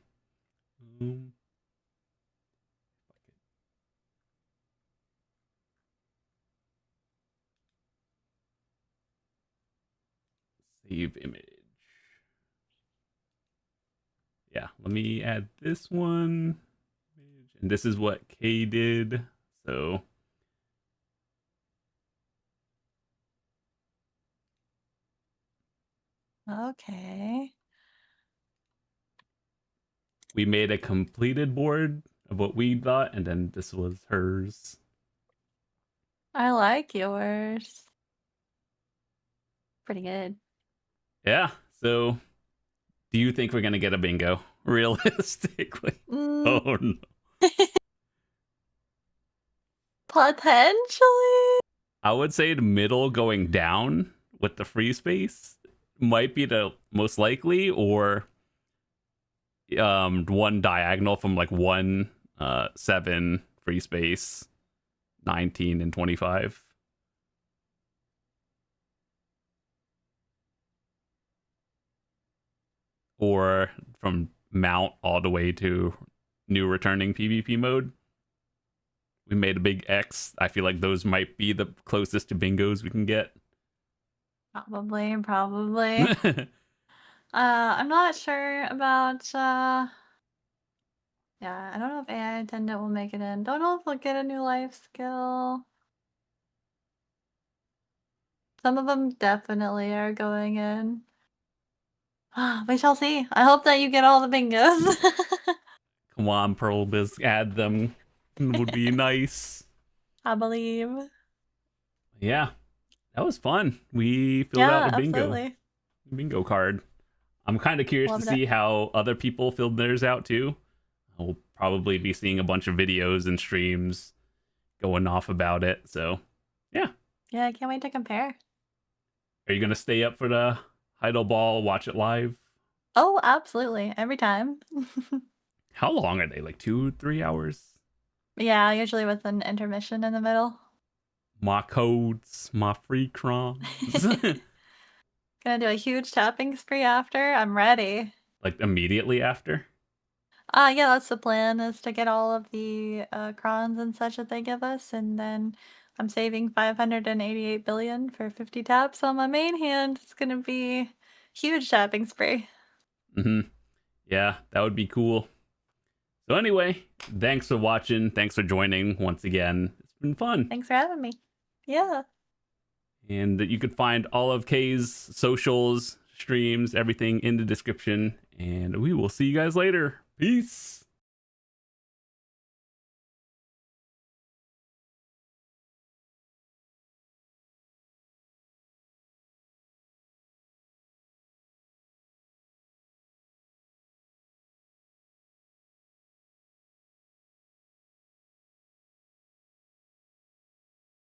[SPEAKER 1] Save image. Yeah, let me add this one. And this is what Kay did. So
[SPEAKER 2] Okay.
[SPEAKER 1] we made a completed board of what we thought, and then this was hers.
[SPEAKER 2] I like yours. Pretty good.
[SPEAKER 1] Yeah. So do you think we're gonna get a bingo? Realistically. Oh no.
[SPEAKER 2] Potentially.
[SPEAKER 1] I would say the middle going down with the free space might be the most likely, or one diagonal from like 1 7 free space 19 and 25, or from mount all the way to new returning PvP mode. We made a big X. I feel like those might be the closest to bingos we can get.
[SPEAKER 2] Probably. I'm not sure about yeah, I don't know if AI attendant will make it in. Don't know if we'll get a new life skill. Some of them definitely are going in. We shall see. I hope that you get all the bingos.
[SPEAKER 1] Come on, Pearl Biz, add them. It would be nice.
[SPEAKER 2] I believe.
[SPEAKER 1] Yeah, that was fun. We filled out
[SPEAKER 2] Yeah,
[SPEAKER 1] a bingo card. I'm kind of curious to
[SPEAKER 2] Loved it.
[SPEAKER 1] see how other people filled theirs out too. I'll probably be seeing a bunch of videos and streams going off about it. So, yeah.
[SPEAKER 2] Yeah, I can't wait to compare.
[SPEAKER 1] Are you gonna stay up for the Heidel Ball? Watch it live?
[SPEAKER 2] Oh, absolutely. Every time.
[SPEAKER 1] How long are they? Like 2-3 hours?
[SPEAKER 2] Yeah, usually with an intermission in the middle.
[SPEAKER 1] My codes, my free crons.
[SPEAKER 2] Gonna do a huge tapping spree after. I'm ready.
[SPEAKER 1] Like immediately after?
[SPEAKER 2] Yeah, that's the plan, is to get all of the crons and such that they give us, and then I'm saving 588 billion for 50 taps on my main hand. It's gonna be huge tapping spree.
[SPEAKER 1] Yeah, that would be cool. So anyway, thanks for watching. Thanks for joining once again. It's been fun.
[SPEAKER 2] Thanks for having me. Yeah.
[SPEAKER 1] And you could find all of Kay's socials, streams, everything in the description. And we will see you guys later. Peace.